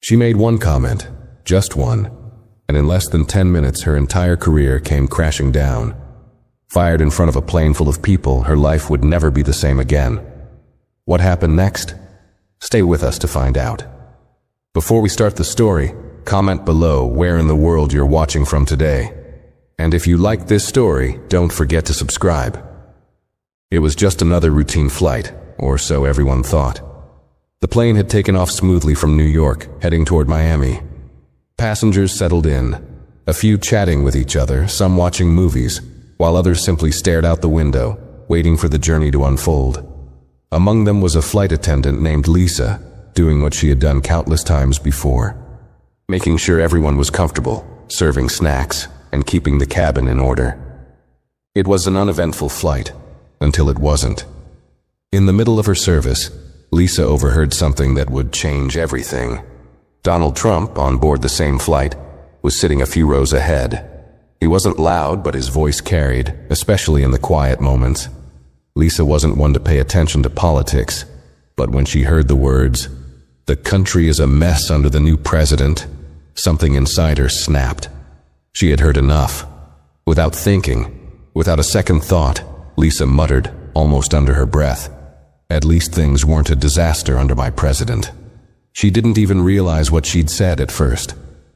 She made one comment, just one, and in less than 10 minutes her entire career came crashing down. Fired in front of a plane full of people, her life would never be the same again. What happened next? Stay with us to find out. Before we start the story, comment below where in the world you're watching from today. And if you like this story, don't forget to subscribe. It was just another routine flight, or so everyone thought. The plane had taken off smoothly from New York, heading toward Miami. Passengers settled in, a few chatting with each other, some watching movies, while others simply stared out the window, waiting for the journey to unfold. Among them was a flight attendant named Lisa, doing what she had done countless times before, making sure everyone was comfortable, serving snacks, and keeping the cabin in order. It was an uneventful flight, until it wasn't. In the middle of her service, Lisa overheard something that would change everything. Donald Trump, on board the same flight, was sitting a few rows ahead. He wasn't loud, but his voice carried, especially in the quiet moments. Lisa wasn't one to pay attention to politics, but when she heard the words, "The country is a mess under the new president," something inside her snapped. She had heard enough. Without thinking, without a second thought, Lisa muttered, almost under her breath, "At least things weren't a disaster under my president." She didn't even realize what she'd said at first.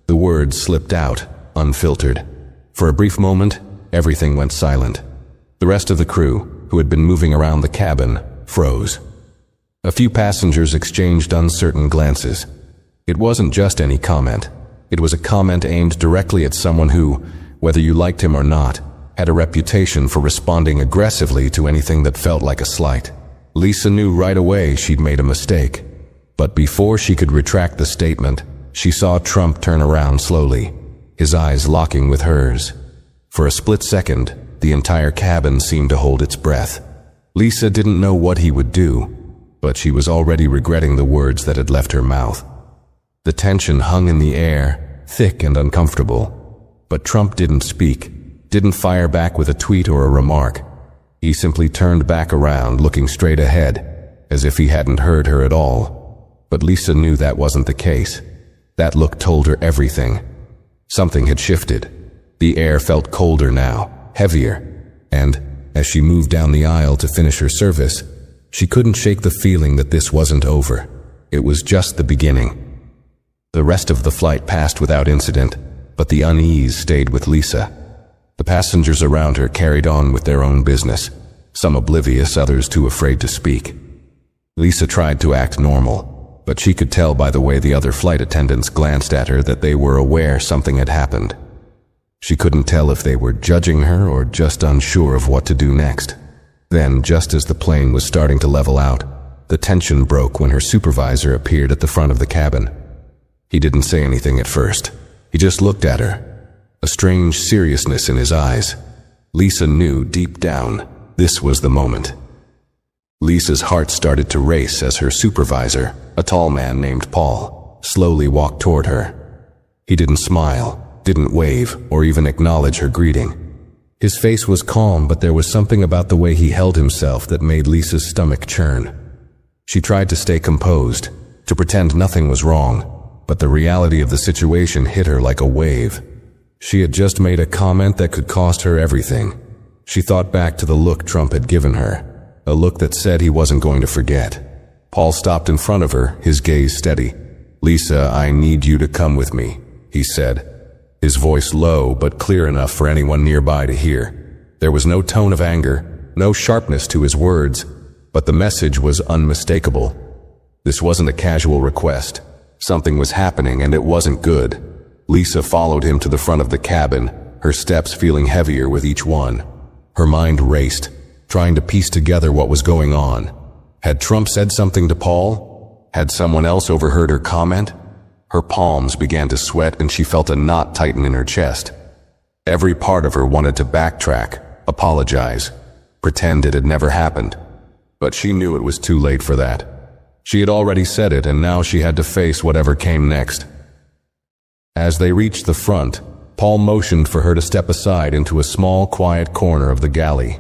The words slipped out, unfiltered. For a brief moment, everything went silent. The rest of the crew, who had been moving around the cabin, froze. A few passengers exchanged uncertain glances. It wasn't just any comment. It was a comment aimed directly at someone who, whether you liked him or not, had a reputation for responding aggressively to anything that felt like a slight. Lisa knew right away she'd made a mistake. But before she could retract the statement, she saw Trump turn around slowly, his eyes locking with hers. For a split second, the entire cabin seemed to hold its breath. Lisa didn't know what he would do, but she was already regretting the words that had left her mouth. The tension hung in the air, thick and uncomfortable. But Trump didn't speak, didn't fire back with a tweet or a remark. He simply turned back around, looking straight ahead, as if he hadn't heard her at all. But Lisa knew that wasn't the case. That look told her everything. Something had shifted. The air felt colder now, heavier, and, as she moved down the aisle to finish her service, she couldn't shake the feeling that this wasn't over. It was just the beginning. The rest of the flight passed without incident, but the unease stayed with Lisa. The passengers around her carried on with their own business, some oblivious, others too afraid to speak. Lisa tried to act normal, but she could tell by the way the other flight attendants glanced at her that they were aware something had happened. She couldn't tell if they were judging her or just unsure of what to do next. Then, just as the plane was starting to level out, the tension broke when her supervisor appeared at the front of the cabin. He didn't say anything at first. He just looked at her, a strange seriousness in his eyes. Lisa knew deep down this was the moment. Lisa's heart started to race as her supervisor, a tall man named Paul, slowly walked toward her. He didn't smile, didn't wave, or even acknowledge her greeting. His face was calm, but there was something about the way he held himself that made Lisa's stomach churn. She tried to stay composed, to pretend nothing was wrong, but the reality of the situation hit her like a wave. She had just made a comment that could cost her everything. She thought back to the look Trump had given her, a look that said he wasn't going to forget. Paul stopped in front of her, his gaze steady. "Lisa, I need you to come with me," he said, his voice low but clear enough for anyone nearby to hear. There was no tone of anger, no sharpness to his words, but the message was unmistakable. This wasn't a casual request. Something was happening, and it wasn't good. Lisa followed him to the front of the cabin, her steps feeling heavier with each one. Her mind raced, trying to piece together what was going on. Had Trump said something to Paul? Had someone else overheard her comment? Her palms began to sweat and she felt a knot tighten in her chest. Every part of her wanted to backtrack, apologize, pretend it had never happened. But she knew it was too late for that. She had already said it, and now she had to face whatever came next. As they reached the front, Paul motioned for her to step aside into a small, quiet corner of the galley.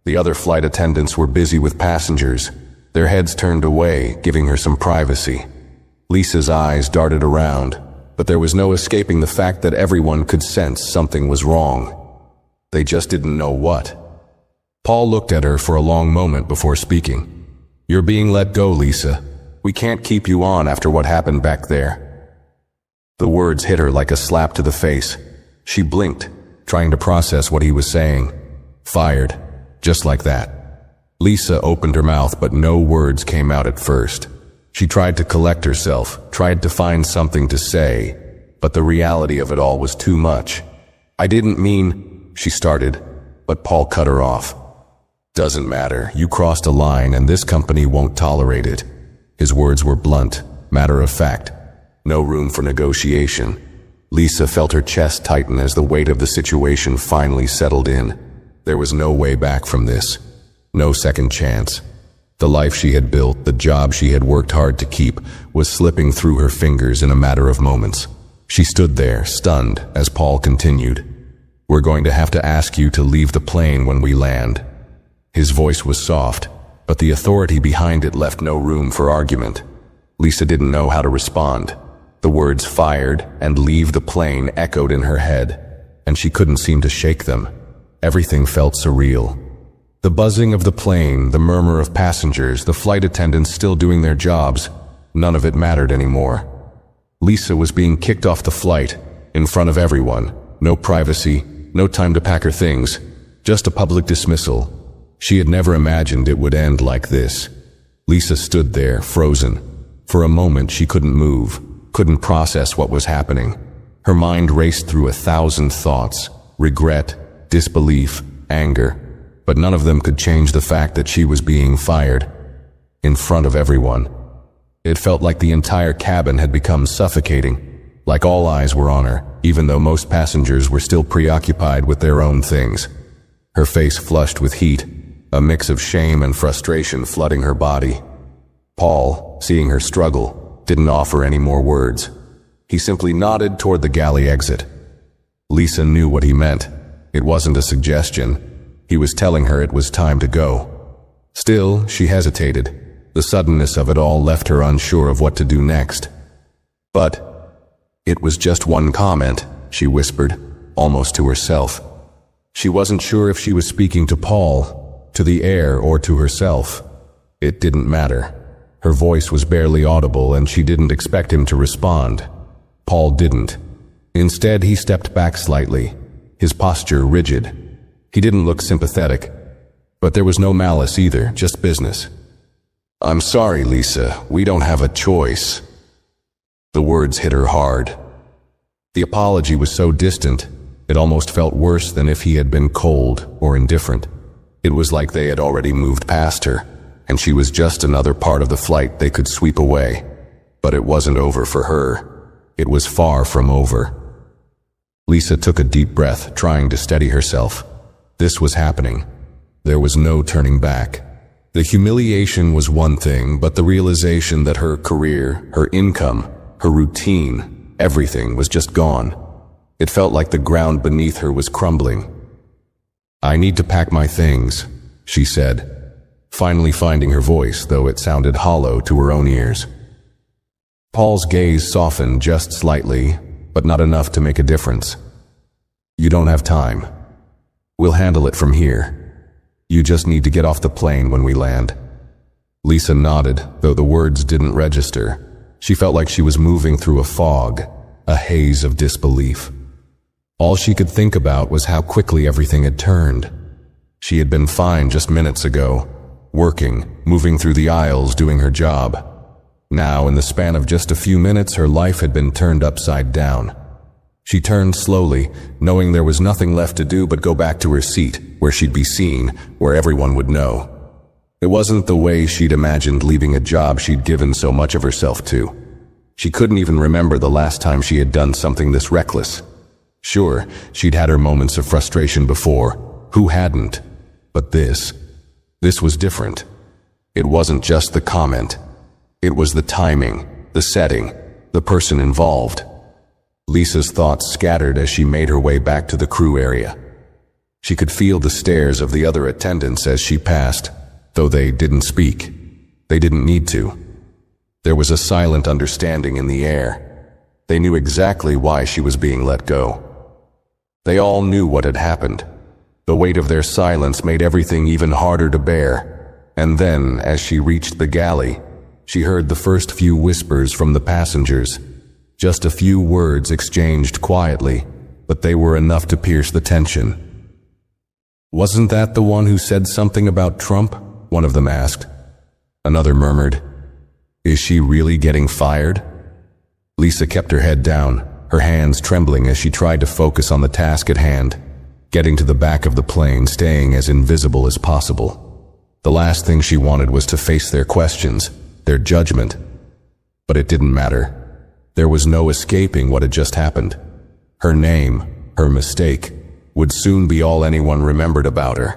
The other flight attendants were busy with passengers, their heads turned away, giving her some privacy. Lisa's eyes darted around, but there was no escaping the fact that everyone could sense something was wrong. They just didn't know what. Paul looked at her for a long moment before speaking. "You're being let go, Lisa. We can't keep you on after what happened back there." The words hit her like a slap to the face. She blinked, trying to process what he was saying. Fired, just like that. Lisa opened her mouth, but no words came out at first. She tried to collect herself, tried to find something to say, but the reality of it all was too much. "I didn't mean," she started, but Paul cut her off. "Doesn't matter. You crossed a line and this company won't tolerate it." His words were blunt, matter of fact. No room for negotiation. Lisa felt her chest tighten as the weight of the situation finally settled in. There was no way back from this. No second chance. The life she had built, the job she had worked hard to keep, was slipping through her fingers in a matter of moments. She stood there, stunned, as Paul continued. "We're going to have to ask you to leave the plane when we land." His voice was soft, but the authority behind it left no room for argument. Lisa didn't know how to respond. The words "fired" and "leave the plane" echoed in her head, and she couldn't seem to shake them. Everything felt surreal. The buzzing of the plane, the murmur of passengers, the flight attendants still doing their jobs, none of it mattered anymore. Lisa was being kicked off the flight, in front of everyone. No privacy, no time to pack her things, just a public dismissal. She had never imagined it would end like this. Lisa stood there, frozen. For a moment she couldn't move, couldn't process what was happening. Her mind raced through 1,000 thoughts, regret, disbelief, anger, but none of them could change the fact that she was being fired. In front of everyone. It felt like the entire cabin had become suffocating, like all eyes were on her, even though most passengers were still preoccupied with their own things. Her face flushed with heat, a mix of shame and frustration flooding her body. Paul, seeing her struggle, didn't offer any more words. He simply nodded toward the galley exit. Lisa knew what he meant. It wasn't a suggestion. He was telling her it was time to go. Still, she hesitated. The suddenness of it all left her unsure of what to do next. "But it was just one comment," she whispered, almost to herself. She wasn't sure if she was speaking to Paul, to the air, or to herself. It didn't matter. Her voice was barely audible, and she didn't expect him to respond. Paul didn't. Instead, he stepped back slightly, his posture rigid. He didn't look sympathetic, but there was no malice either, just business. "I'm sorry, Lisa, we don't have a choice." The words hit her hard. The apology was so distant, it almost felt worse than if he had been cold or indifferent. It was like they had already moved past her, and she was just another part of the flight they could sweep away. But it wasn't over for her. It was far from over. Lisa took a deep breath, trying to steady herself. This was happening. There was no turning back. The humiliation was one thing, but the realization that her career, her income, her routine, everything was just gone. It felt like the ground beneath her was crumbling. "I need to pack my things," she said, finally finding her voice, though it sounded hollow to her own ears. Paul's gaze softened just slightly, but not enough to make a difference. "You don't have time. We'll handle it from here. You just need to get off the plane when we land." Lisa nodded, though the words didn't register. She felt like she was moving through a fog, a haze of disbelief. All she could think about was how quickly everything had turned. She had been fine just minutes ago, working, moving through the aisles, doing her job. Now, in the span of just a few minutes, her life had been turned upside down. She turned slowly, knowing there was nothing left to do but go back to her seat, where she'd be seen, where everyone would know. It wasn't the way she'd imagined leaving a job she'd given so much of herself to. She couldn't even remember the last time she had done something this reckless. Sure, she'd had her moments of frustration before. Who hadn't? But this was different. It wasn't just the comment. It was the timing, the setting, the person involved. Lisa's thoughts scattered as she made her way back to the crew area. She could feel the stares of the other attendants as she passed, though they didn't speak. They didn't need to. There was a silent understanding in the air. They knew exactly why she was being let go. They all knew what had happened. The weight of their silence made everything even harder to bear. And then, as she reached the galley, she heard the first few whispers from the passengers. Just a few words exchanged quietly, but they were enough to pierce the tension. "Wasn't that the one who said something about Trump?" one of them asked. Another murmured, "Is she really getting fired?" Lisa kept her head down, her hands trembling as she tried to focus on the task at hand, getting to the back of the plane, staying as invisible as possible. The last thing she wanted was to face their questions, their judgment. But it didn't matter. There was no escaping what had just happened. Her name, her mistake, would soon be all anyone remembered about her.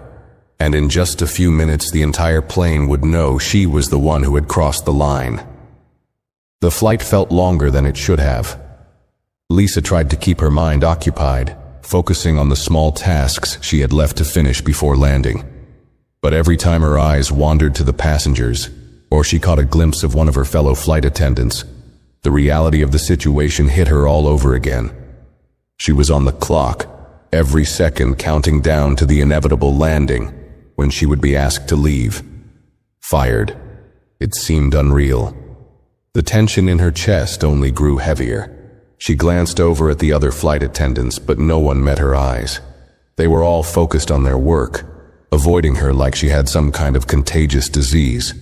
And in just a few minutes the entire plane would know she was the one who had crossed the line. The flight felt longer than it should have. Lisa tried to keep her mind occupied, focusing on the small tasks she had left to finish before landing. But every time her eyes wandered to the passengers, or she caught a glimpse of one of her fellow flight attendants, the reality of the situation hit her all over again. She was on the clock, every second counting down to the inevitable landing, when she would be asked to leave. Fired. It seemed unreal. The tension in her chest only grew heavier. She glanced over at the other flight attendants, but no one met her eyes. They were all focused on their work, avoiding her like she had some kind of contagious disease.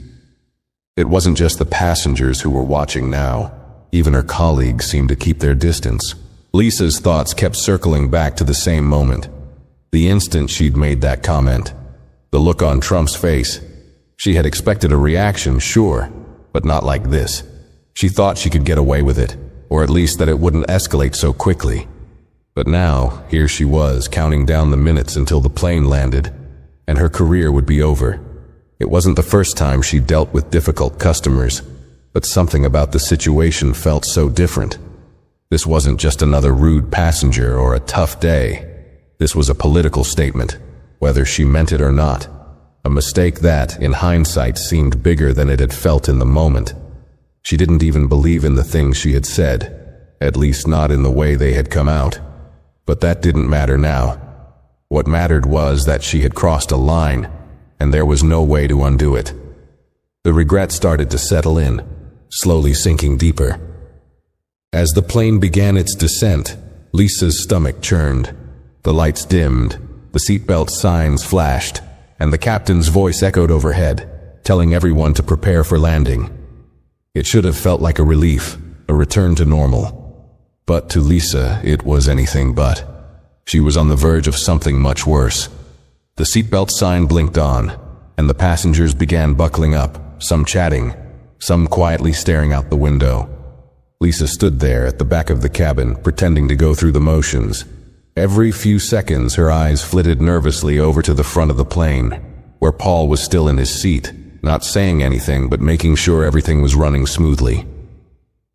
It wasn't just the passengers who were watching now. Even her colleagues seemed to keep their distance. Lisa's thoughts kept circling back to the same moment. The instant she'd made that comment. The look on Trump's face. She had expected a reaction, sure, but not like this. She thought she could get away with it, or at least that it wouldn't escalate so quickly. But now, here she was, counting down the minutes until the plane landed, and her career would be over. It wasn't the first time she dealt with difficult customers, but something about the situation felt so different. This wasn't just another rude passenger or a tough day. This was a political statement, whether she meant it or not. A mistake that, in hindsight, seemed bigger than it had felt in the moment. She didn't even believe in the things she had said, at least not in the way they had come out. But that didn't matter now. What mattered was that she had crossed a line, and there was no way to undo it. The regret started to settle in, slowly sinking deeper. As the plane began its descent, Lisa's stomach churned. The lights dimmed, the seatbelt signs flashed, and the captain's voice echoed overhead, telling everyone to prepare for landing. It should have felt like a relief, a return to normal. But to Lisa, it was anything but. She was on the verge of something much worse. The seatbelt sign blinked on, and the passengers began buckling up, some chatting, some quietly staring out the window. Lisa stood there at the back of the cabin, pretending to go through the motions. Every few seconds, her eyes flitted nervously over to the front of the plane, where Paul was still in his seat, not saying anything but making sure everything was running smoothly.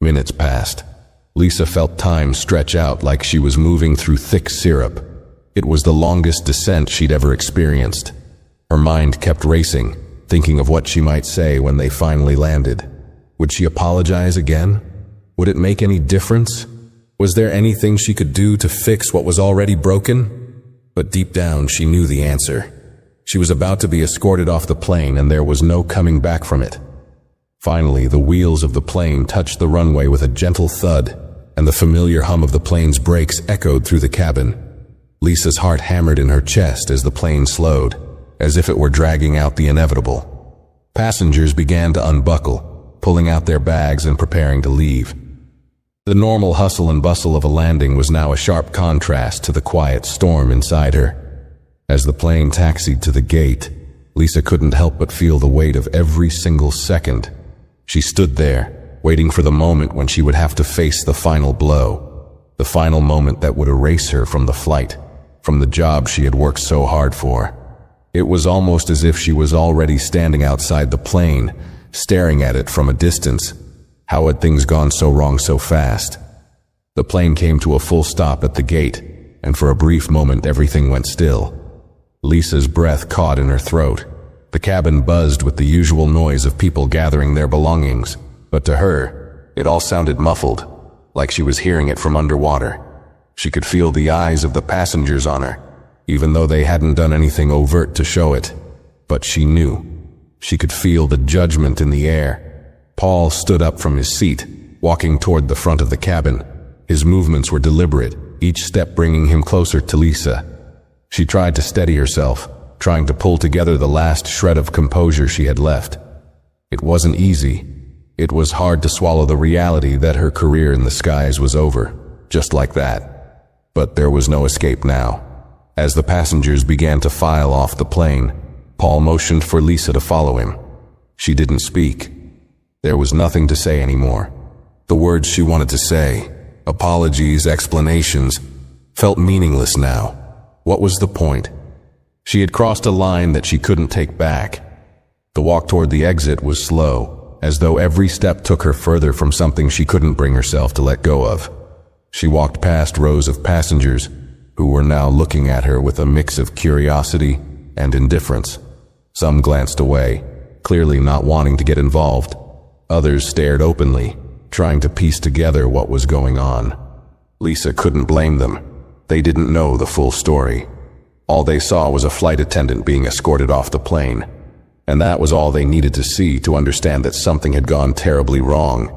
Minutes passed. Lisa felt time stretch out like she was moving through thick syrup. It was the longest descent she'd ever experienced. Her mind kept racing, thinking of what she might say when they finally landed. Would she apologize again? Would it make any difference? Was there anything she could do to fix what was already broken? But deep down, she knew the answer. She was about to be escorted off the plane, and there was no coming back from it. Finally, the wheels of the plane touched the runway with a gentle thud, and the familiar hum of the plane's brakes echoed through the cabin. Lisa's heart hammered in her chest as the plane slowed, as if it were dragging out the inevitable. Passengers began to unbuckle, pulling out their bags and preparing to leave. The normal hustle and bustle of a landing was now a sharp contrast to the quiet storm inside her. As the plane taxied to the gate, Lisa couldn't help but feel the weight of every single second. She stood there, waiting for the moment when she would have to face the final blow, the final moment that would erase her from the flight, from the job she had worked so hard for. It was almost as if she was already standing outside the plane, staring at it from a distance. How had things gone so wrong so fast? The plane came to a full stop at the gate, and for a brief moment everything went still. Lisa's breath caught in her throat. The cabin buzzed with the usual noise of people gathering their belongings. but to her, it all sounded muffled, like she was hearing it from underwater. She could feel the eyes of the passengers on her, even though they hadn't done anything overt to show it. But she knew. She could feel the judgment in the air. Paul stood up from his seat, walking toward the front of the cabin. His movements were deliberate, each step bringing him closer to Lisa. She tried to steady herself, trying to pull together the last shred of composure she had left. It wasn't easy. It was hard to swallow the reality that her career in the skies was over, just like that. But there was no escape now. As the passengers began to file off the plane, Paul motioned for Lisa to follow him. She didn't speak. There was nothing to say anymore. The words she wanted to say, apologies, explanations, felt meaningless now. What was the point? She had crossed a line that she couldn't take back. The walk toward the exit was slow, as though every step took her further from something she couldn't bring herself to let go of. She walked past rows of passengers who were now looking at her with a mix of curiosity and indifference. Some glanced away, clearly not wanting to get involved. Others stared openly, trying to piece together what was going on. Lisa couldn't blame them. They didn't know the full story. All they saw was a flight attendant being escorted off the plane, and that was all they needed to see to understand that something had gone terribly wrong.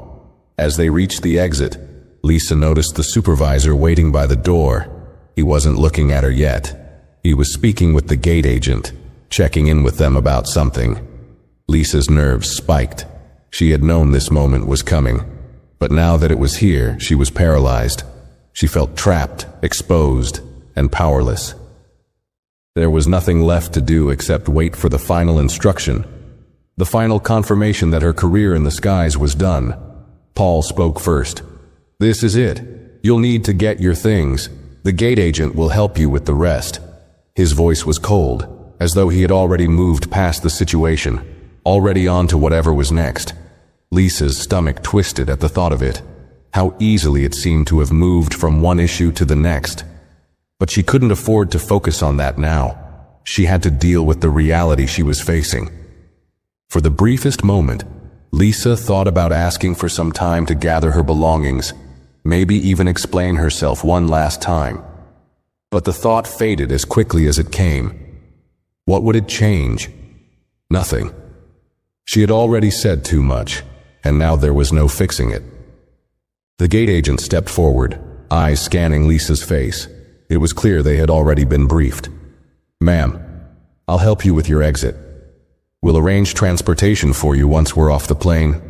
As they reached the exit, Lisa noticed the supervisor waiting by the door. He wasn't looking at her yet. He was speaking with the gate agent, checking in with them about something. Lisa's nerves spiked. She had known this moment was coming, but now that it was here, she was paralyzed. She felt trapped, exposed, and powerless. There was nothing left to do except wait for the final instruction, the final confirmation that her career in the skies was done. Paul spoke first. "This is it. You'll need to get your things. The gate agent will help you with the rest." His voice was cold, as though he had already moved past the situation, already on to whatever was next. Lisa's stomach twisted at the thought of it. How easily it seemed to have moved from one issue to the next. But she couldn't afford to focus on that now. She had to deal with the reality she was facing. For the briefest moment, Lisa thought about asking for some time to gather her belongings, maybe even explain herself one last time. But the thought faded as quickly as it came. What would it change? Nothing. She had already said too much, and now there was no fixing it. The gate agent stepped forward, eyes scanning Lisa's face. It was clear they had already been briefed. "Ma'am, I'll help you with your exit. We'll arrange transportation for you once we're off the plane."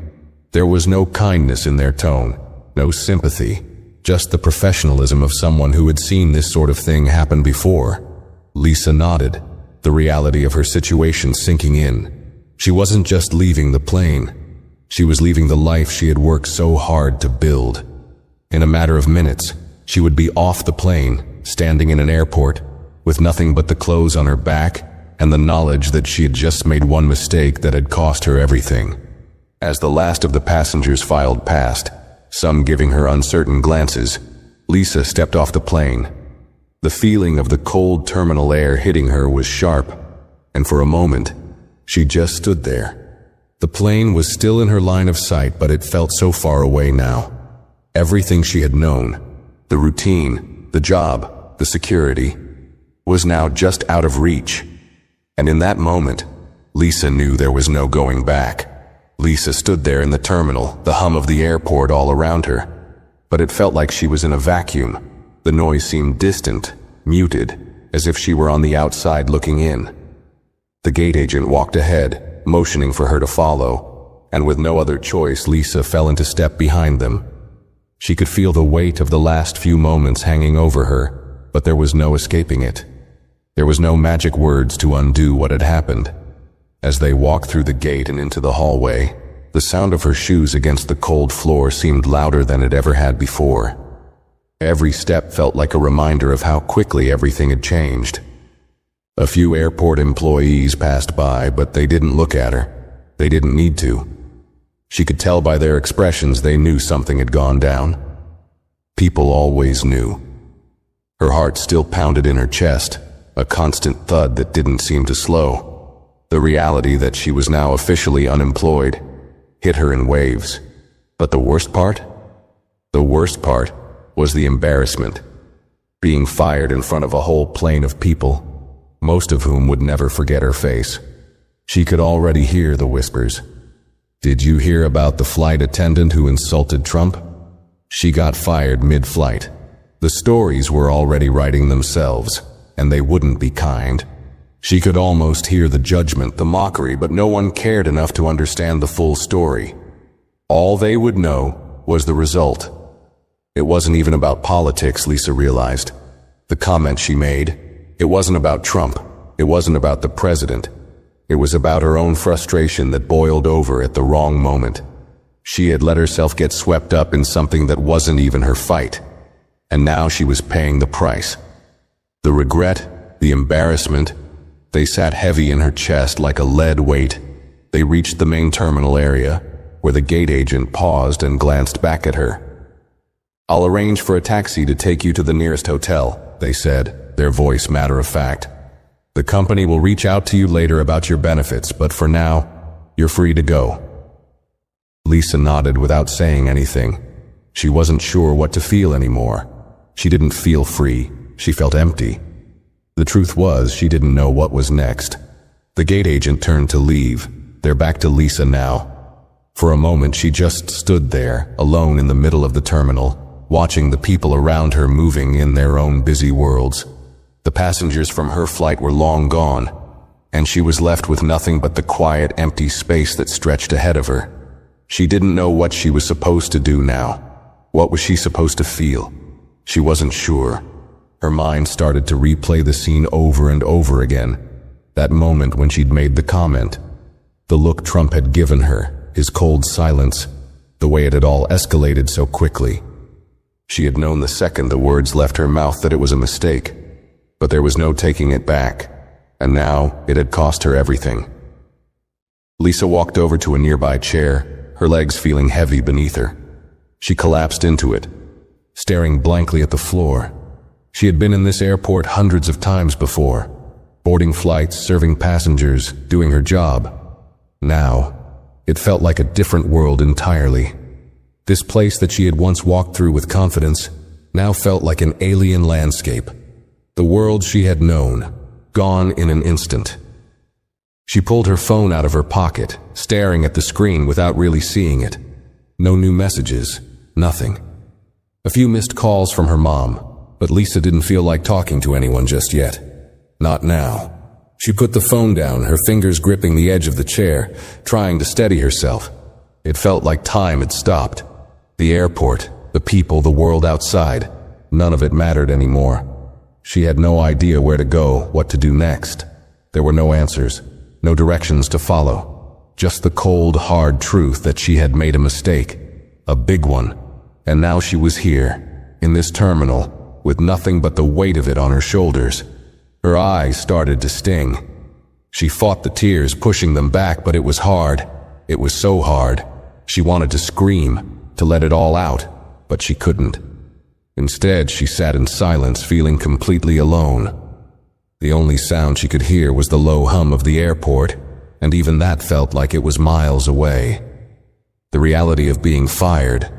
There was no kindness in their tone, no sympathy, just the professionalism of someone who had seen this sort of thing happen before. Lisa nodded, the reality of her situation sinking in. She wasn't just leaving the plane. She was leaving the life she had worked so hard to build. In a matter of minutes, she would be off the plane, standing in an airport, with nothing but the clothes on her back and the knowledge that she had just made one mistake that had cost her everything. As the last of the passengers filed past, some giving her uncertain glances, Lisa stepped off the plane. The feeling of the cold terminal air hitting her was sharp, and for a moment, she just stood there. The plane was still in her line of sight, but it felt so far away now. Everything she had known, the routine, the job, the security, was now just out of reach. And in that moment, Lisa knew there was no going back. Lisa stood there in the terminal, the hum of the airport all around her. But it felt like she was in a vacuum. The noise seemed distant, muted, as if she were on the outside looking in. The gate agent walked ahead, motioning for her to follow, and with no other choice, Lisa fell into step behind them. She could feel the weight of the last few moments hanging over her, but there was no escaping it. There was no magic words to undo what had happened. As they walked through the gate and into the hallway, the sound of her shoes against the cold floor seemed louder than it ever had before. Every step felt like a reminder of how quickly everything had changed. A few airport employees passed by, but they didn't look at her. They didn't need to. She could tell by their expressions they knew something had gone down. People always knew. Her heart still pounded in her chest, a constant thud that didn't seem to slow. The reality that she was now officially unemployed hit her in waves. But the worst part? The worst part was the embarrassment. Being fired in front of a whole plane of people, most of whom would never forget her face. She could already hear the whispers. Did you hear about the flight attendant who insulted Trump? She got fired mid-flight. The stories were already writing themselves, and they wouldn't be kind. She could almost hear the judgment, the mockery, but no one cared enough to understand the full story. All they would know was the result. It wasn't even about politics, Lisa realized. The comment she made, it wasn't about Trump. It wasn't about the president. It was about her own frustration that boiled over at the wrong moment. She had let herself get swept up in something that wasn't even her fight. And now she was paying the price. The regret, the embarrassment, they sat heavy in her chest like a lead weight. They reached the main terminal area, where the gate agent paused and glanced back at her. "I'll arrange for a taxi to take you to the nearest hotel," they said, their voice matter-of-fact. "The company will reach out to you later about your benefits, but for now, you're free to go." Lisa nodded without saying anything. She wasn't sure what to feel anymore. She didn't feel free. She felt empty. The truth was, she didn't know what was next. The gate agent turned to leave. They're back to Lisa now. For a moment, she just stood there, alone in the middle of the terminal, watching the people around her moving in their own busy worlds. The passengers from her flight were long gone, and she was left with nothing but the quiet, empty space that stretched ahead of her. She didn't know what she was supposed to do now. What was she supposed to feel? She wasn't sure. Her mind started to replay the scene over and over again. That moment when she'd made the comment. The look Trump had given her, his cold silence, the way it had all escalated so quickly. She had known the second the words left her mouth that it was a mistake, but there was no taking it back, and now it had cost her everything. Lisa walked over to a nearby chair, her legs feeling heavy beneath her. She collapsed into it, staring blankly at the floor. She had been in this airport hundreds of times before, boarding flights, serving passengers, doing her job. Now, it felt like a different world entirely. This place that she had once walked through with confidence now felt like an alien landscape. The world she had known, gone in an instant. She pulled her phone out of her pocket, staring at the screen without really seeing it. No new messages, nothing. A few missed calls from her mom, but Lisa didn't feel like talking to anyone just yet. Not now. She put the phone down, her fingers gripping the edge of the chair, trying to steady herself. It felt like time had stopped. The airport, the people, the world outside, none of it mattered anymore. She had no idea where to go, what to do next. There were no answers, no directions to follow. Just the cold, hard truth that she had made a mistake. A big one. And now she was here, in this terminal, with nothing but the weight of it on her shoulders. Her eyes started to sting. She fought the tears, pushing them back, but it was hard. It was so hard. She wanted to scream, to let it all out, but she couldn't. Instead, she sat in silence, feeling completely alone. The only sound she could hear was the low hum of the airport, and even that felt like it was miles away. The reality of being fired,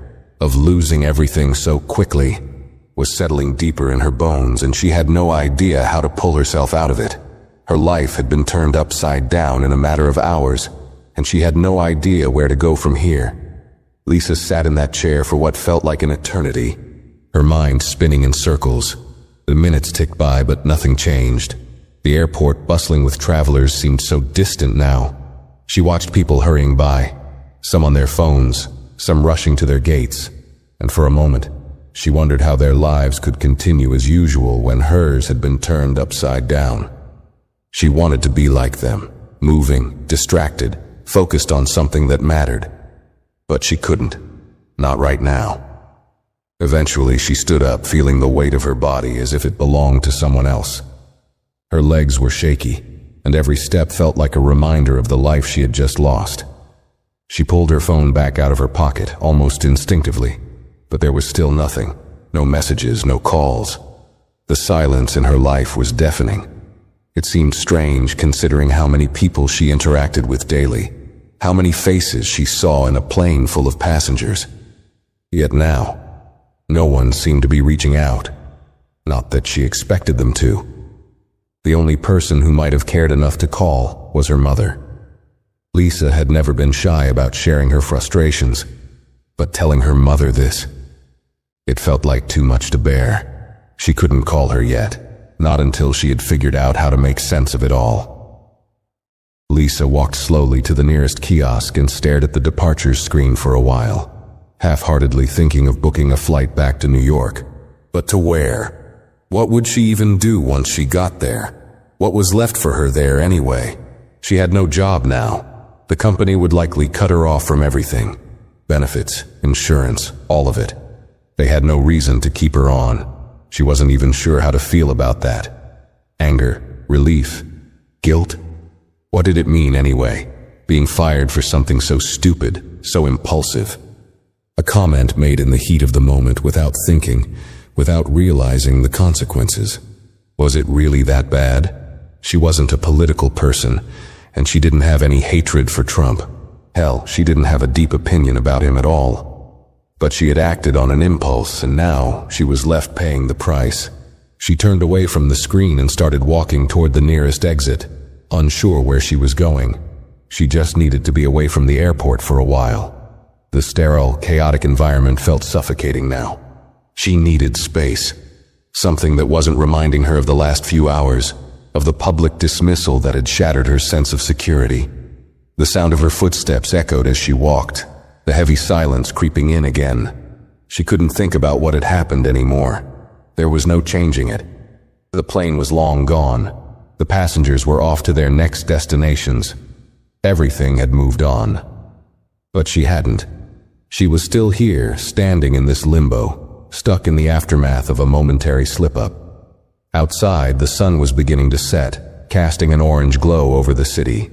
of losing everything so quickly, was settling deeper in her bones, and she had no idea how to pull herself out of it. Her life had been turned upside down in a matter of hours, and she had no idea where to go from here. Lisa sat in that chair for what felt like an eternity, her mind spinning in circles. The minutes ticked by, but nothing changed. The airport, bustling with travelers, seemed so distant now. She watched people hurrying by, some on their phones, some rushing to their gates, and for a moment, she wondered how their lives could continue as usual when hers had been turned upside down. She wanted to be like them, moving, distracted, focused on something that mattered. But she couldn't. Not right now. Eventually, she stood up, feeling the weight of her body as if it belonged to someone else. Her legs were shaky, and every step felt like a reminder of the life she had just lost. She pulled her phone back out of her pocket, almost instinctively, but there was still nothing. No messages, no calls. The silence in her life was deafening. It seemed strange considering how many people she interacted with daily, how many faces she saw in a plane full of passengers. Yet now, no one seemed to be reaching out. Not that she expected them to. The only person who might have cared enough to call was her mother. Lisa had never been shy about sharing her frustrations, but telling her mother this, it felt like too much to bear. She couldn't call her yet, not until she had figured out how to make sense of it all. Lisa walked slowly to the nearest kiosk and stared at the departures screen for a while, half-heartedly thinking of booking a flight back to New York. But to where? What would she even do once she got there? What was left for her there anyway? She had no job now. The company would likely cut her off from everything. Benefits, insurance, all of it. They had no reason to keep her on. She wasn't even sure how to feel about that. Anger, relief, guilt? What did it mean anyway? Being fired for something so stupid, so impulsive. A comment made in the heat of the moment without thinking, without realizing the consequences. Was it really that bad? She wasn't a political person, and she didn't have any hatred for Trump. Hell, she didn't have a deep opinion about him at all. But she had acted on an impulse, and now she was left paying the price. She turned away from the screen and started walking toward the nearest exit, unsure where she was going. She just needed to be away from the airport for a while. The sterile, chaotic environment felt suffocating now. She needed space. Something that wasn't reminding her of the last few hours, of the public dismissal that had shattered her sense of security. The sound of her footsteps echoed as she walked, the heavy silence creeping in again. She couldn't think about what had happened anymore. There was no changing it. The plane was long gone. The passengers were off to their next destinations. Everything had moved on. But she hadn't. She was still here, standing in this limbo, stuck in the aftermath of a momentary slip-up. Outside, the sun was beginning to set, casting an orange glow over the city.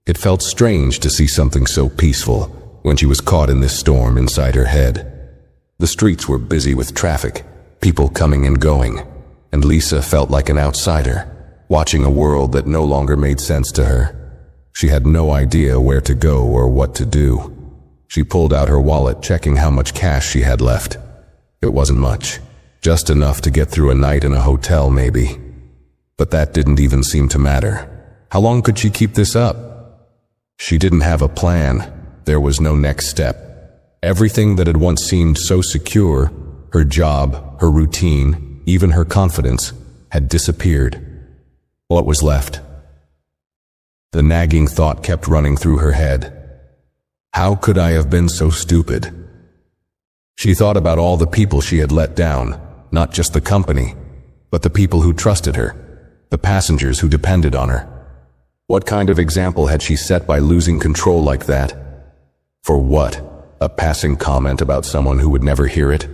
It felt strange to see something so peaceful when she was caught in this storm inside her head. The streets were busy with traffic, people coming and going, and Lisa felt like an outsider, watching a world that no longer made sense to her. She had no idea where to go or what to do. She pulled out her wallet, checking how much cash she had left. It wasn't much, just enough to get through a night in a hotel maybe. But that didn't even seem to matter. How long could she keep this up? She didn't have a plan. There was no next step. Everything that had once seemed so secure, her job, her routine, even her confidence, had disappeared. What was left? The nagging thought kept running through her head. How could I have been so stupid? She thought about all the people she had let down, not just the company, but the people who trusted her, the passengers who depended on her. What kind of example had she set by losing control like that? For what? A passing comment about someone who would never hear it?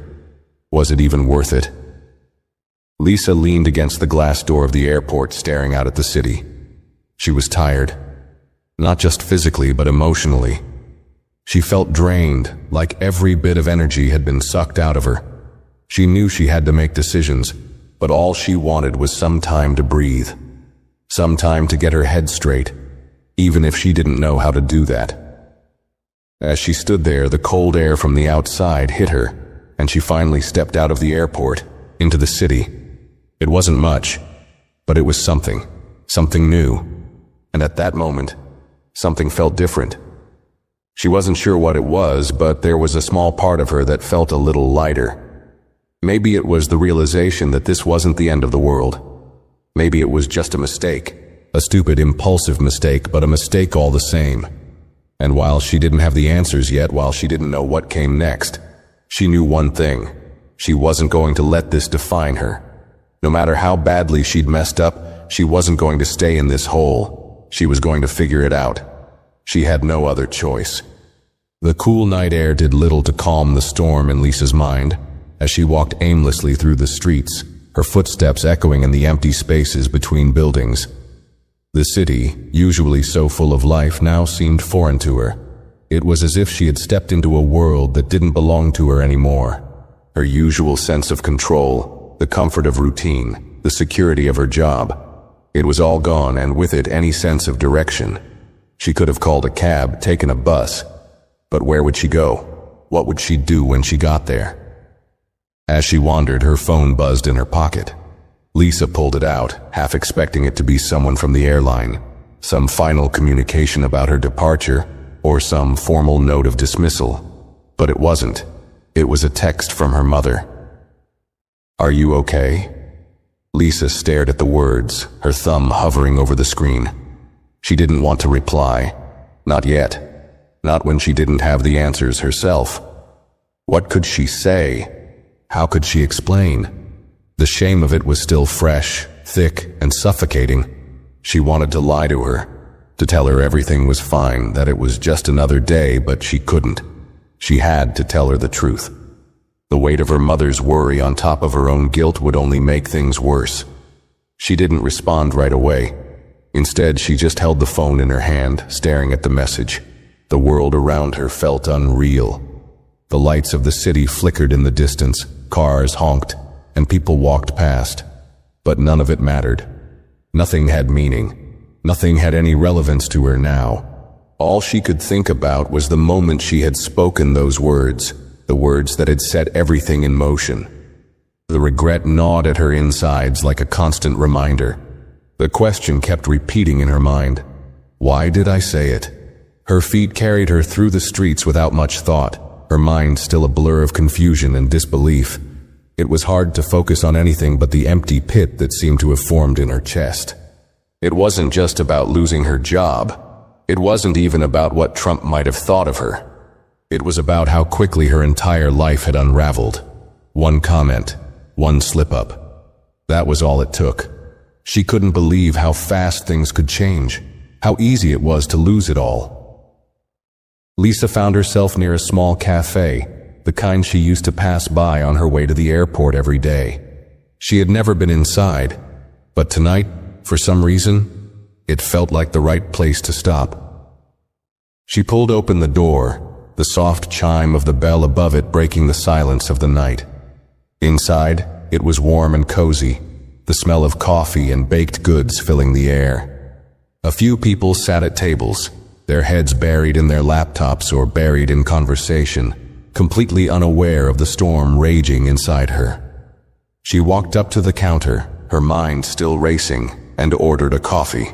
Was it even worth it? Lisa leaned against the glass door of the airport, staring out at the city. She was tired, not just physically but emotionally. She felt drained, like every bit of energy had been sucked out of her. She knew she had to make decisions, but all she wanted was some time to breathe. Some time to get her head straight, even if she didn't know how to do that. As she stood there, the cold air from the outside hit her, and she finally stepped out of the airport, into the city. It wasn't much, but it was something new. And at that moment, something felt different. She wasn't sure what it was, but there was a small part of her that felt a little lighter. Maybe it was the realization that this wasn't the end of the world. Maybe it was just a mistake. A stupid, impulsive mistake, but a mistake all the same. And while she didn't have the answers yet, while she didn't know what came next, she knew one thing. She wasn't going to let this define her. No matter how badly she'd messed up, she wasn't going to stay in this hole. She was going to figure it out. She had no other choice. The cool night air did little to calm the storm in Lisa's mind. As she walked aimlessly through the streets, her footsteps echoing in the empty spaces between buildings. The city, usually so full of life, now seemed foreign to her. It was as if she had stepped into a world that didn't belong to her anymore. Her usual sense of control, the comfort of routine, the security of her job. It was all gone, and with it any sense of direction. She could have called a cab, taken a bus. But where would she go? What would she do when she got there? As she wandered, her phone buzzed in her pocket. Lisa pulled it out, half expecting it to be someone from the airline, some final communication about her departure, or some formal note of dismissal. But it wasn't. It was a text from her mother. "Are you okay?" Lisa stared at the words, her thumb hovering over the screen. She didn't want to reply. Not yet. Not when she didn't have the answers herself. What could she say? How could she explain? The shame of it was still fresh, thick, and suffocating. She wanted to lie to her, to tell her everything was fine, that it was just another day, but she couldn't. She had to tell her the truth. The weight of her mother's worry on top of her own guilt would only make things worse. She didn't respond right away. Instead, she just held the phone in her hand, staring at the message. The world around her felt unreal. The lights of the city flickered in the distance, cars honked, and people walked past. But none of it mattered. Nothing had meaning. Nothing had any relevance to her now. All she could think about was the moment she had spoken those words, the words that had set everything in motion. The regret gnawed at her insides like a constant reminder. The question kept repeating in her mind. Why did I say it? Her feet carried her through the streets without much thought, her mind still a blur of confusion and disbelief. It was hard to focus on anything but the empty pit that seemed to have formed in her chest. It wasn't just about losing her job. It wasn't even about what Trump might have thought of her. It was about how quickly her entire life had unraveled. One comment, one slip-up. That was all it took. She couldn't believe how fast things could change, how easy it was to lose it all. Lisa found herself near a small cafe, the kind she used to pass by on her way to the airport every day. She had never been inside, but tonight, for some reason, it felt like the right place to stop. She pulled open the door, the soft chime of the bell above it breaking the silence of the night. Inside, it was warm and cozy, the smell of coffee and baked goods filling the air. A few people sat at tables, their heads buried in their laptops or buried in conversation, completely unaware of the storm raging inside her. She walked up to the counter, her mind still racing, and ordered a coffee.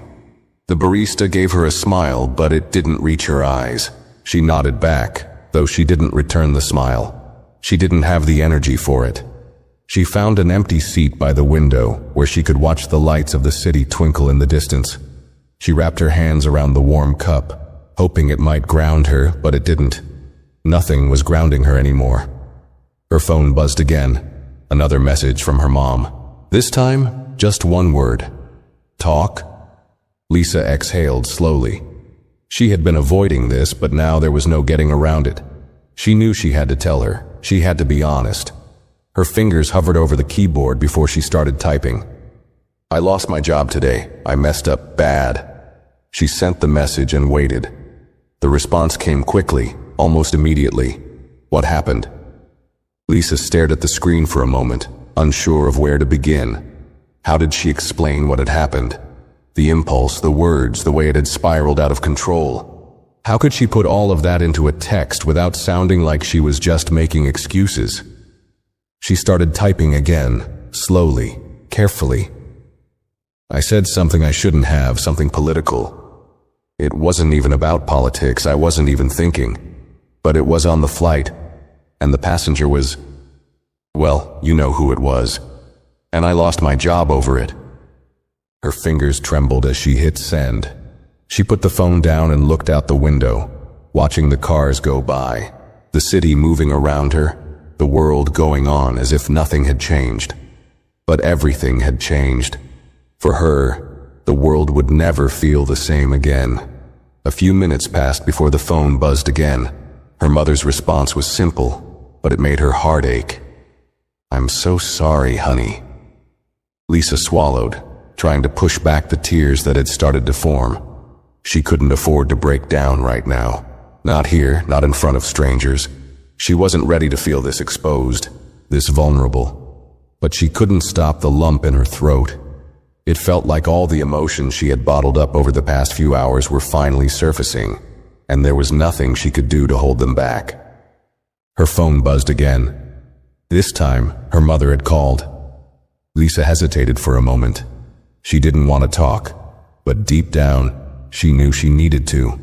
The barista gave her a smile, but it didn't reach her eyes. She nodded back, though she didn't return the smile. She didn't have the energy for it. She found an empty seat by the window, where she could watch the lights of the city twinkle in the distance. She wrapped her hands around the warm cup, hoping it might ground her, but it didn't. Nothing was grounding her anymore. Her phone buzzed again. Another message from her mom. This time, just one word. Talk? Lisa exhaled slowly. She had been avoiding this, but now there was no getting around it. She knew she had to tell her. She had to be honest. Her fingers hovered over the keyboard before she started typing. I lost my job today. I messed up bad. She sent the message and waited. The response came quickly, almost immediately. What happened? Lisa stared at the screen for a moment, unsure of where to begin. How did she explain what had happened? The impulse, the words, the way it had spiraled out of control. How could she put all of that into a text without sounding like she was just making excuses? She started typing again, slowly, carefully. I said something I shouldn't have, something political. It wasn't even about politics, I wasn't even thinking. But it was on the flight, and the passenger was, well, you know who it was. And I lost my job over it. Her fingers trembled as she hit send. She put the phone down and looked out the window, watching the cars go by, the city moving around her, the world going on as if nothing had changed. But everything had changed. For her, the world would never feel the same again. A few minutes passed before the phone buzzed again. Her mother's response was simple, but it made her heart ache. I'm so sorry, honey. Lisa swallowed, trying to push back the tears that had started to form. She couldn't afford to break down right now. Not here, not in front of strangers. She wasn't ready to feel this exposed, this vulnerable. But she couldn't stop the lump in her throat. It felt like all the emotions she had bottled up over the past few hours were finally surfacing, and there was nothing she could do to hold them back. Her phone buzzed again. This time, her mother had called. Lisa hesitated for a moment. She didn't want to talk, but deep down, she knew she needed to.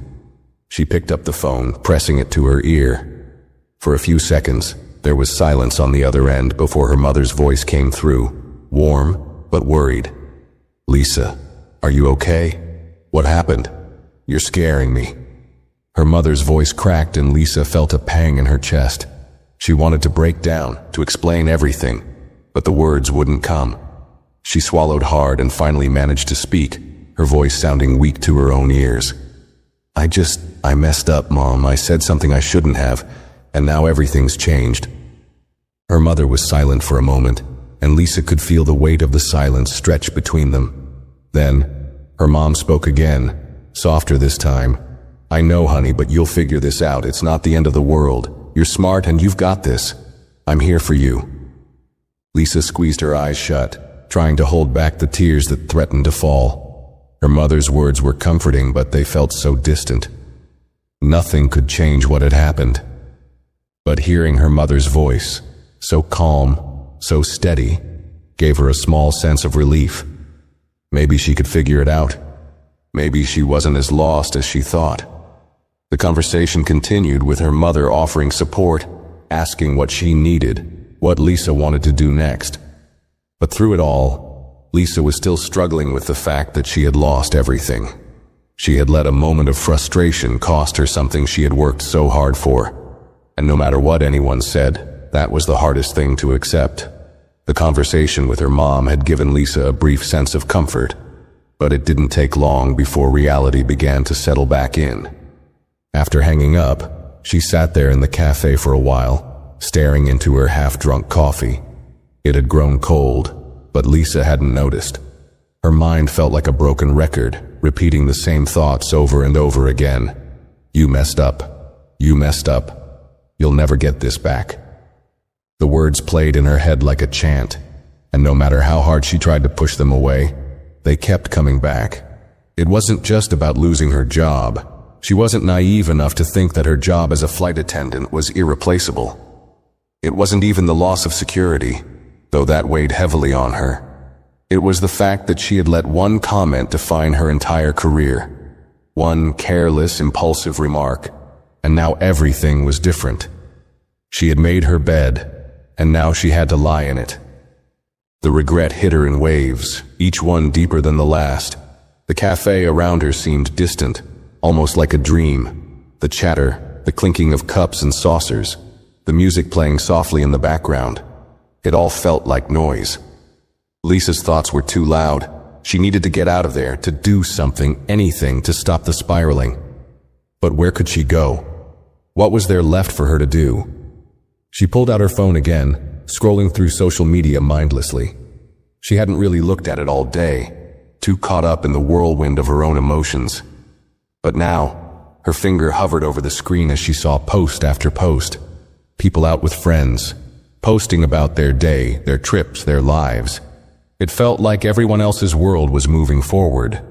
She picked up the phone, pressing it to her ear. For a few seconds, there was silence on the other end before her mother's voice came through, warm but worried. "Lisa, are you okay? What happened? You're scaring me." Her mother's voice cracked and Lisa felt a pang in her chest. She wanted to break down, to explain everything, but the words wouldn't come. She swallowed hard and finally managed to speak, her voice sounding weak to her own ears. I messed up, Mom. I said something I shouldn't have, and now everything's changed." Her mother was silent for a moment, and Lisa could feel the weight of the silence stretch between them. Then, her mom spoke again, softer this time. "I know, honey, but you'll figure this out. It's not the end of the world. You're smart and you've got this. I'm here for you." Lisa squeezed her eyes shut, trying to hold back the tears that threatened to fall. Her mother's words were comforting, but they felt so distant. Nothing could change what had happened. But hearing her mother's voice, so calm, so steady, gave her a small sense of relief. Maybe she could figure it out. Maybe she wasn't as lost as she thought. The conversation continued with her mother offering support, asking what she needed, what Lisa wanted to do next. But through it all, Lisa was still struggling with the fact that she had lost everything. She had let a moment of frustration cost her something she had worked so hard for. And no matter what anyone said, that was the hardest thing to accept. The conversation with her mom had given Lisa a brief sense of comfort, but it didn't take long before reality began to settle back in. After hanging up, she sat there in the cafe for a while, staring into her half-drunk coffee. It had grown cold, but Lisa hadn't noticed. Her mind felt like a broken record, repeating the same thoughts over and over again. "You messed up. You messed up. You'll never get this back." The words played in her head like a chant, and no matter how hard she tried to push them away, they kept coming back. It wasn't just about losing her job. She wasn't naive enough to think that her job as a flight attendant was irreplaceable. It wasn't even the loss of security, though that weighed heavily on her. It was the fact that she had let one comment define her entire career. One careless, impulsive remark, and now everything was different. She had made her bed, and now she had to lie in it. The regret hit her in waves, each one deeper than the last. The cafe around her seemed distant, almost like a dream. The chatter, the clinking of cups and saucers, the music playing softly in the background. It all felt like noise. Lisa's thoughts were too loud. She needed to get out of there, to do something, anything, to stop the spiraling. But where could she go? What was there left for her to do? She pulled out her phone again, scrolling through social media mindlessly. She hadn't really looked at it all day, too caught up in the whirlwind of her own emotions. But now, her finger hovered over the screen as she saw post after post. People out with friends, posting about their day, their trips, their lives. It felt like everyone else's world was moving forward,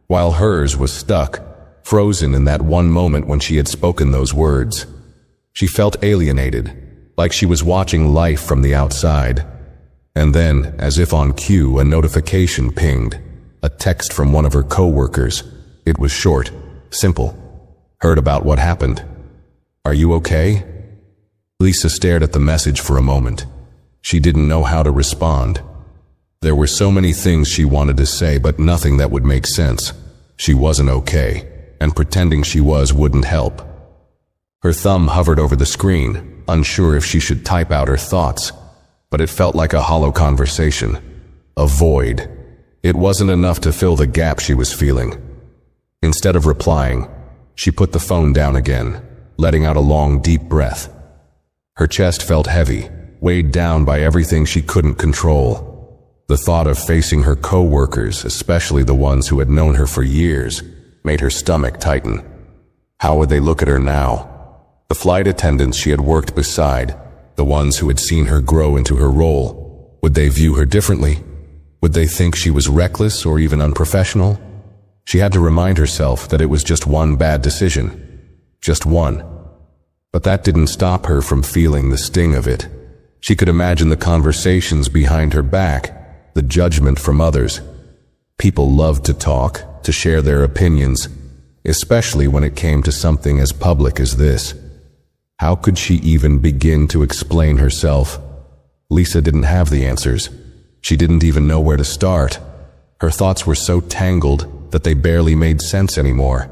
while hers was stuck, frozen in that one moment when she had spoken those words. She felt alienated, like she was watching life from the outside. And then, as if on cue, a notification pinged, a text from one of her co-workers. It was short, simple. "Heard about what happened. Are you okay?" Lisa stared at the message for a moment. She didn't know how to respond. There were so many things she wanted to say, but nothing that would make sense. She wasn't okay, and pretending she was wouldn't help. Her thumb hovered over the screen, unsure if she should type out her thoughts, but it felt like a hollow conversation, a void. It wasn't enough to fill the gap she was feeling. Instead of replying, she put the phone down again, letting out a long, deep breath. Her chest felt heavy, weighed down by everything she couldn't control. The thought of facing her co-workers, especially the ones who had known her for years, made her stomach tighten. How would they look at her now? The flight attendants she had worked beside, the ones who had seen her grow into her role, would they view her differently? Would they think she was reckless or even unprofessional? She had to remind herself that it was just one bad decision. Just one. But that didn't stop her from feeling the sting of it. She could imagine the conversations behind her back, the judgment from others. People loved to talk, to share their opinions, especially when it came to something as public as this. How could she even begin to explain herself? Lisa didn't have the answers. She didn't even know where to start. Her thoughts were so tangled that they barely made sense anymore.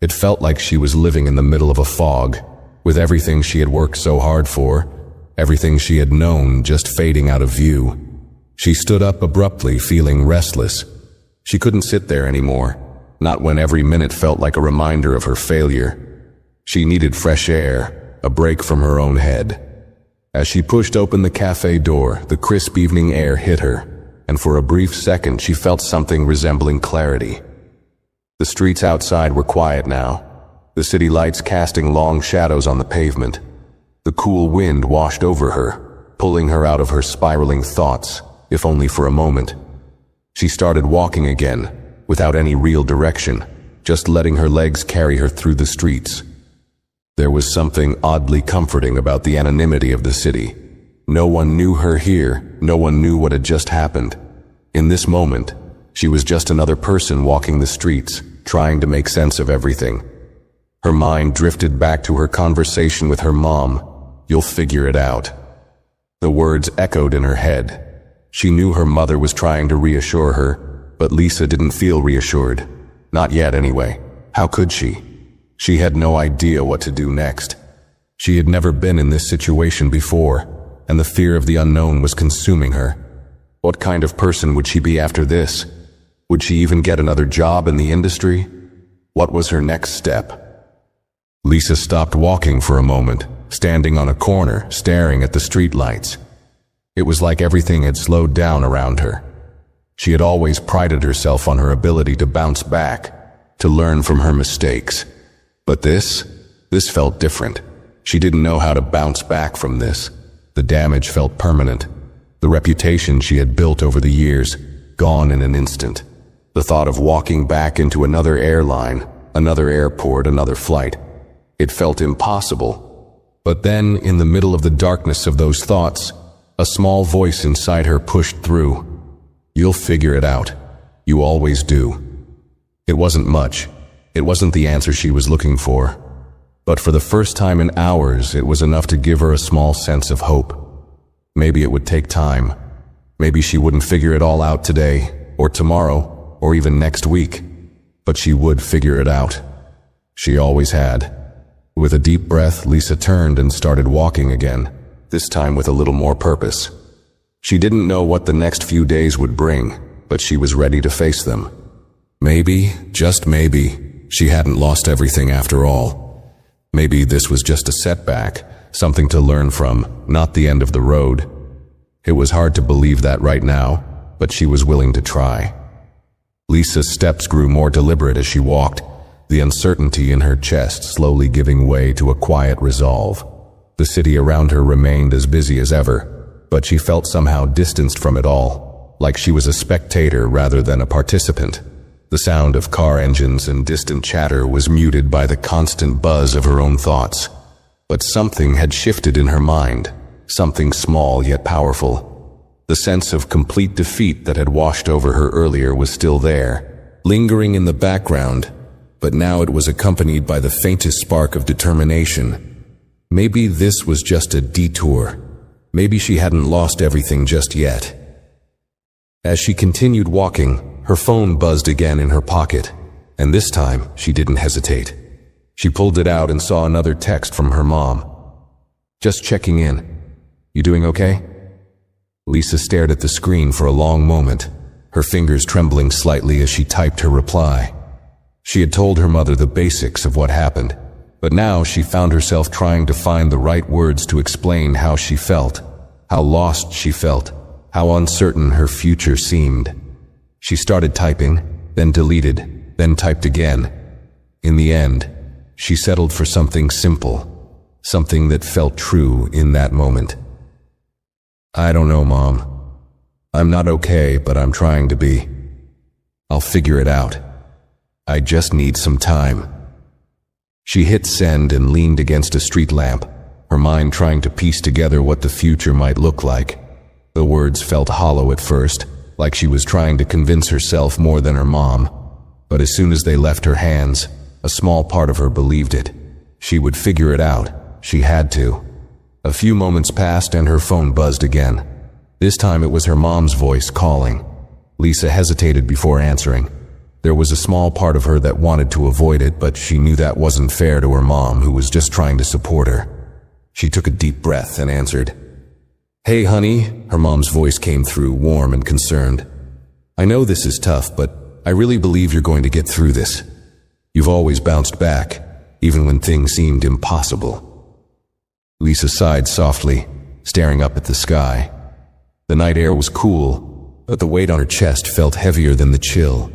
It felt like she was living in the middle of a fog, with everything she had worked so hard for, everything she had known just fading out of view. She stood up abruptly, feeling restless. She couldn't sit there anymore, not when every minute felt like a reminder of her failure. She needed fresh air, a break from her own head. As she pushed open the cafe door, the crisp evening air hit her, and for a brief second she felt something resembling clarity. The streets outside were quiet now, the city lights casting long shadows on the pavement. The cool wind washed over her, pulling her out of her spiraling thoughts, if only for a moment. She started walking again, without any real direction, just letting her legs carry her through the streets. There was something oddly comforting about the anonymity of the city. No one knew her here, no one knew what had just happened. In this moment, she was just another person walking the streets, trying to make sense of everything. Her mind drifted back to her conversation with her mom. "You'll figure it out." The words echoed in her head. She knew her mother was trying to reassure her, but Lisa didn't feel reassured. Not yet, anyway. How could she? She had no idea what to do next. She had never been in this situation before, and the fear of the unknown was consuming her. What kind of person would she be after this? Would she even get another job in the industry? What was her next step? Lisa stopped walking for a moment, standing on a corner, staring at the streetlights. It was like everything had slowed down around her. She had always prided herself on her ability to bounce back, to learn from her mistakes. But this felt different. She didn't know how to bounce back from this. The damage felt permanent. The reputation she had built over the years, gone in an instant. The thought of walking back into another airline, another airport, another flight. It felt impossible. But then, in the middle of the darkness of those thoughts, a small voice inside her pushed through. "You'll figure it out. You always do." It wasn't much. It wasn't the answer she was looking for. But for the first time in hours, it was enough to give her a small sense of hope. Maybe it would take time. Maybe she wouldn't figure it all out today, or tomorrow, or even next week. But she would figure it out. She always had. With a deep breath, Lisa turned and started walking again, this time with a little more purpose. She didn't know what the next few days would bring, but she was ready to face them. Maybe, just maybe, she hadn't lost everything after all. Maybe this was just a setback, something to learn from, not the end of the road. It was hard to believe that right now, but she was willing to try. Lisa's steps grew more deliberate as she walked, the uncertainty in her chest slowly giving way to a quiet resolve. The city around her remained as busy as ever, but she felt somehow distanced from it all, like she was a spectator rather than a participant. The sound of car engines and distant chatter was muted by the constant buzz of her own thoughts. But something had shifted in her mind, something small yet powerful. The sense of complete defeat that had washed over her earlier was still there, lingering in the background, but now it was accompanied by the faintest spark of determination. Maybe this was just a detour. Maybe she hadn't lost everything just yet. As she continued walking, her phone buzzed again in her pocket, and this time she didn't hesitate. She pulled it out and saw another text from her mom. "Just checking in. You doing okay?" Lisa stared at the screen for a long moment, her fingers trembling slightly as she typed her reply. She had told her mother the basics of what happened, but now she found herself trying to find the right words to explain how she felt, how lost she felt, how uncertain her future seemed. She started typing, then deleted, then typed again. In the end, she settled for something simple, something that felt true in that moment. "I don't know, Mom. I'm not okay, but I'm trying to be. I'll figure it out. I just need some time. She hit send and leaned against a street lamp, her mind trying to piece together what the future might look like. The words felt hollow at first, like she was trying to convince herself more than her mom. But as soon as they left her hands, a small part of her believed it. She would figure it out. She had to. A few moments passed and her phone buzzed again. This time it was her mom's voice calling. Lisa hesitated before answering. There was a small part of her that wanted to avoid it, but she knew that wasn't fair to her mom, who was just trying to support her. She took a deep breath and answered. "Hey, honey," her mom's voice came through, warm and concerned. "I know this is tough, but I really believe you're going to get through this. You've always bounced back, even when things seemed impossible." Lisa sighed softly, staring up at the sky. The night air was cool, but the weight on her chest felt heavier than the chill.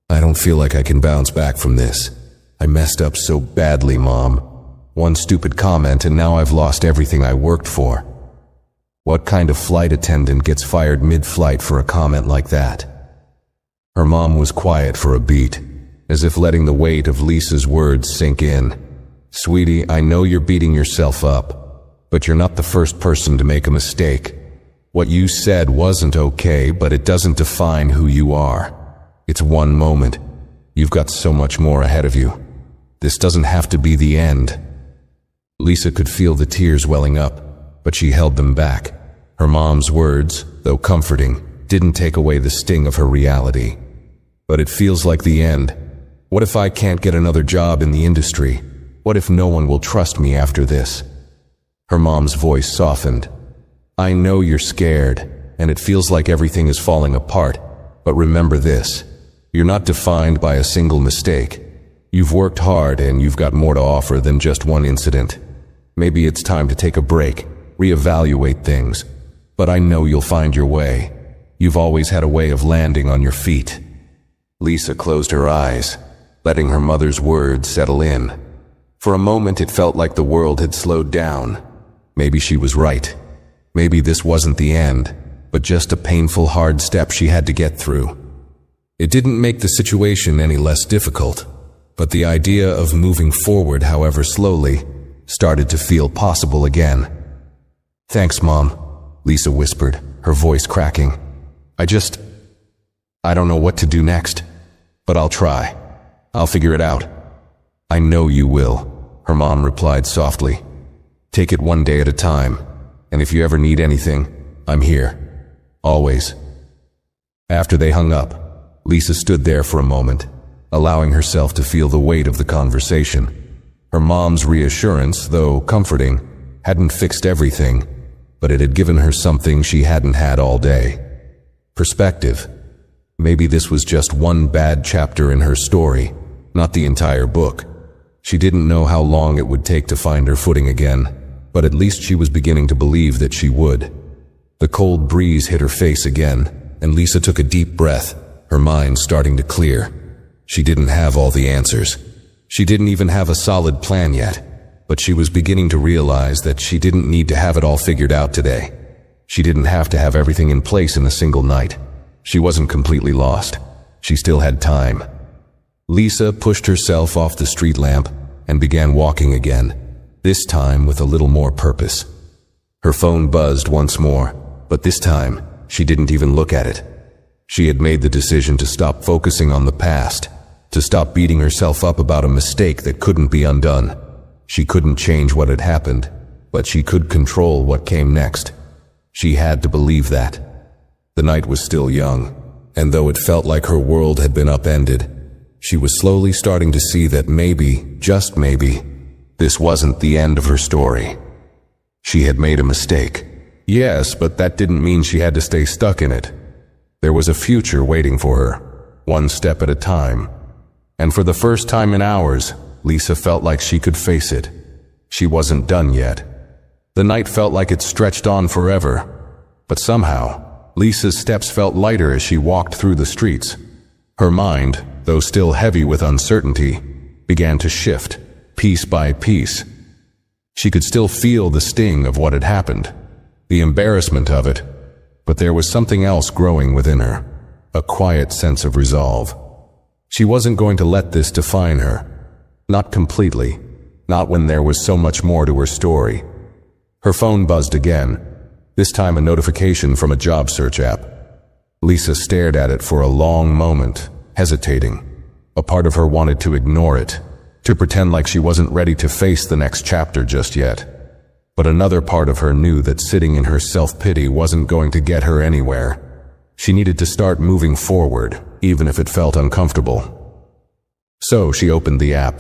"I don't feel like I can bounce back from this. I messed up so badly, Mom. One stupid comment and now I've lost everything I worked for." What kind of flight attendant gets fired mid-flight for a comment like that? Her mom was quiet for a beat, as if letting the weight of Lisa's words sink in. "Sweetie, I know you're beating yourself up, but you're not the first person to make a mistake. What you said wasn't okay, but it doesn't define who you are. It's one moment. You've got so much more ahead of you. This doesn't have to be the end." Lisa could feel the tears welling up, but she held them back. Her mom's words, though comforting, didn't take away the sting of her reality. "But it feels like the end. What if I can't get another job in the industry? What if no one will trust me after this?" Her mom's voice softened. "I know you're scared, and it feels like everything is falling apart, but remember this. You're not defined by a single mistake. You've worked hard and you've got more to offer than just one incident. Maybe it's time to take a break, reevaluate things, but I know you'll find your way. You've always had a way of landing on your feet." Lisa closed her eyes, letting her mother's words settle in. For a moment it felt like the world had slowed down. Maybe she was right. Maybe this wasn't the end, but just a painful, hard step she had to get through. It didn't make the situation any less difficult, but the idea of moving forward, however slowly, started to feel possible again. "Thanks, Mom," Lisa whispered, her voice cracking. I don't know what to do next, but I'll try. I'll figure it out." "I know you will," her mom replied softly. "Take it one day at a time, and if you ever need anything, I'm here. Always." After they hung up, Lisa stood there for a moment, allowing herself to feel the weight of the conversation. Her mom's reassurance, though comforting, hadn't fixed everything, but it had given her something she hadn't had all day. Perspective. Maybe this was just one bad chapter in her story, not the entire book. She didn't know how long it would take to find her footing again, but at least she was beginning to believe that she would. The cold breeze hit her face again, and Lisa took a deep breath, her mind starting to clear. She didn't have all the answers. She didn't even have a solid plan yet, but she was beginning to realize that she didn't need to have it all figured out today. She didn't have to have everything in place in a single night. She wasn't completely lost. She still had time. Lisa pushed herself off the street lamp and began walking again, this time with a little more purpose. Her phone buzzed once more, but this time she didn't even look at it. She had made the decision to stop focusing on the past, to stop beating herself up about a mistake that couldn't be undone. She couldn't change what had happened, but she could control what came next. She had to believe that. The night was still young, and though it felt like her world had been upended, she was slowly starting to see that maybe, just maybe, this wasn't the end of her story. She had made a mistake. Yes, but that didn't mean she had to stay stuck in it. There was a future waiting for her, one step at a time. And for the first time in hours, Lisa felt like she could face it. She wasn't done yet. The night felt like it stretched on forever, but somehow, Lisa's steps felt lighter as she walked through the streets. Her mind, though still heavy with uncertainty, began to shift, piece by piece. She could still feel the sting of what had happened, the embarrassment of it, But there was something else growing within her, a quiet sense of resolve. She wasn't going to let this define her. Not completely, not when there was so much more to her story. Her phone buzzed again, this time a notification from a job search app. Lisa stared at it for a long moment, hesitating. A part of her wanted to ignore it, to pretend like she wasn't ready to face the next chapter just yet. But another part of her knew that sitting in her self-pity wasn't going to get her anywhere. She needed to start moving forward, even if it felt uncomfortable. So she opened the app.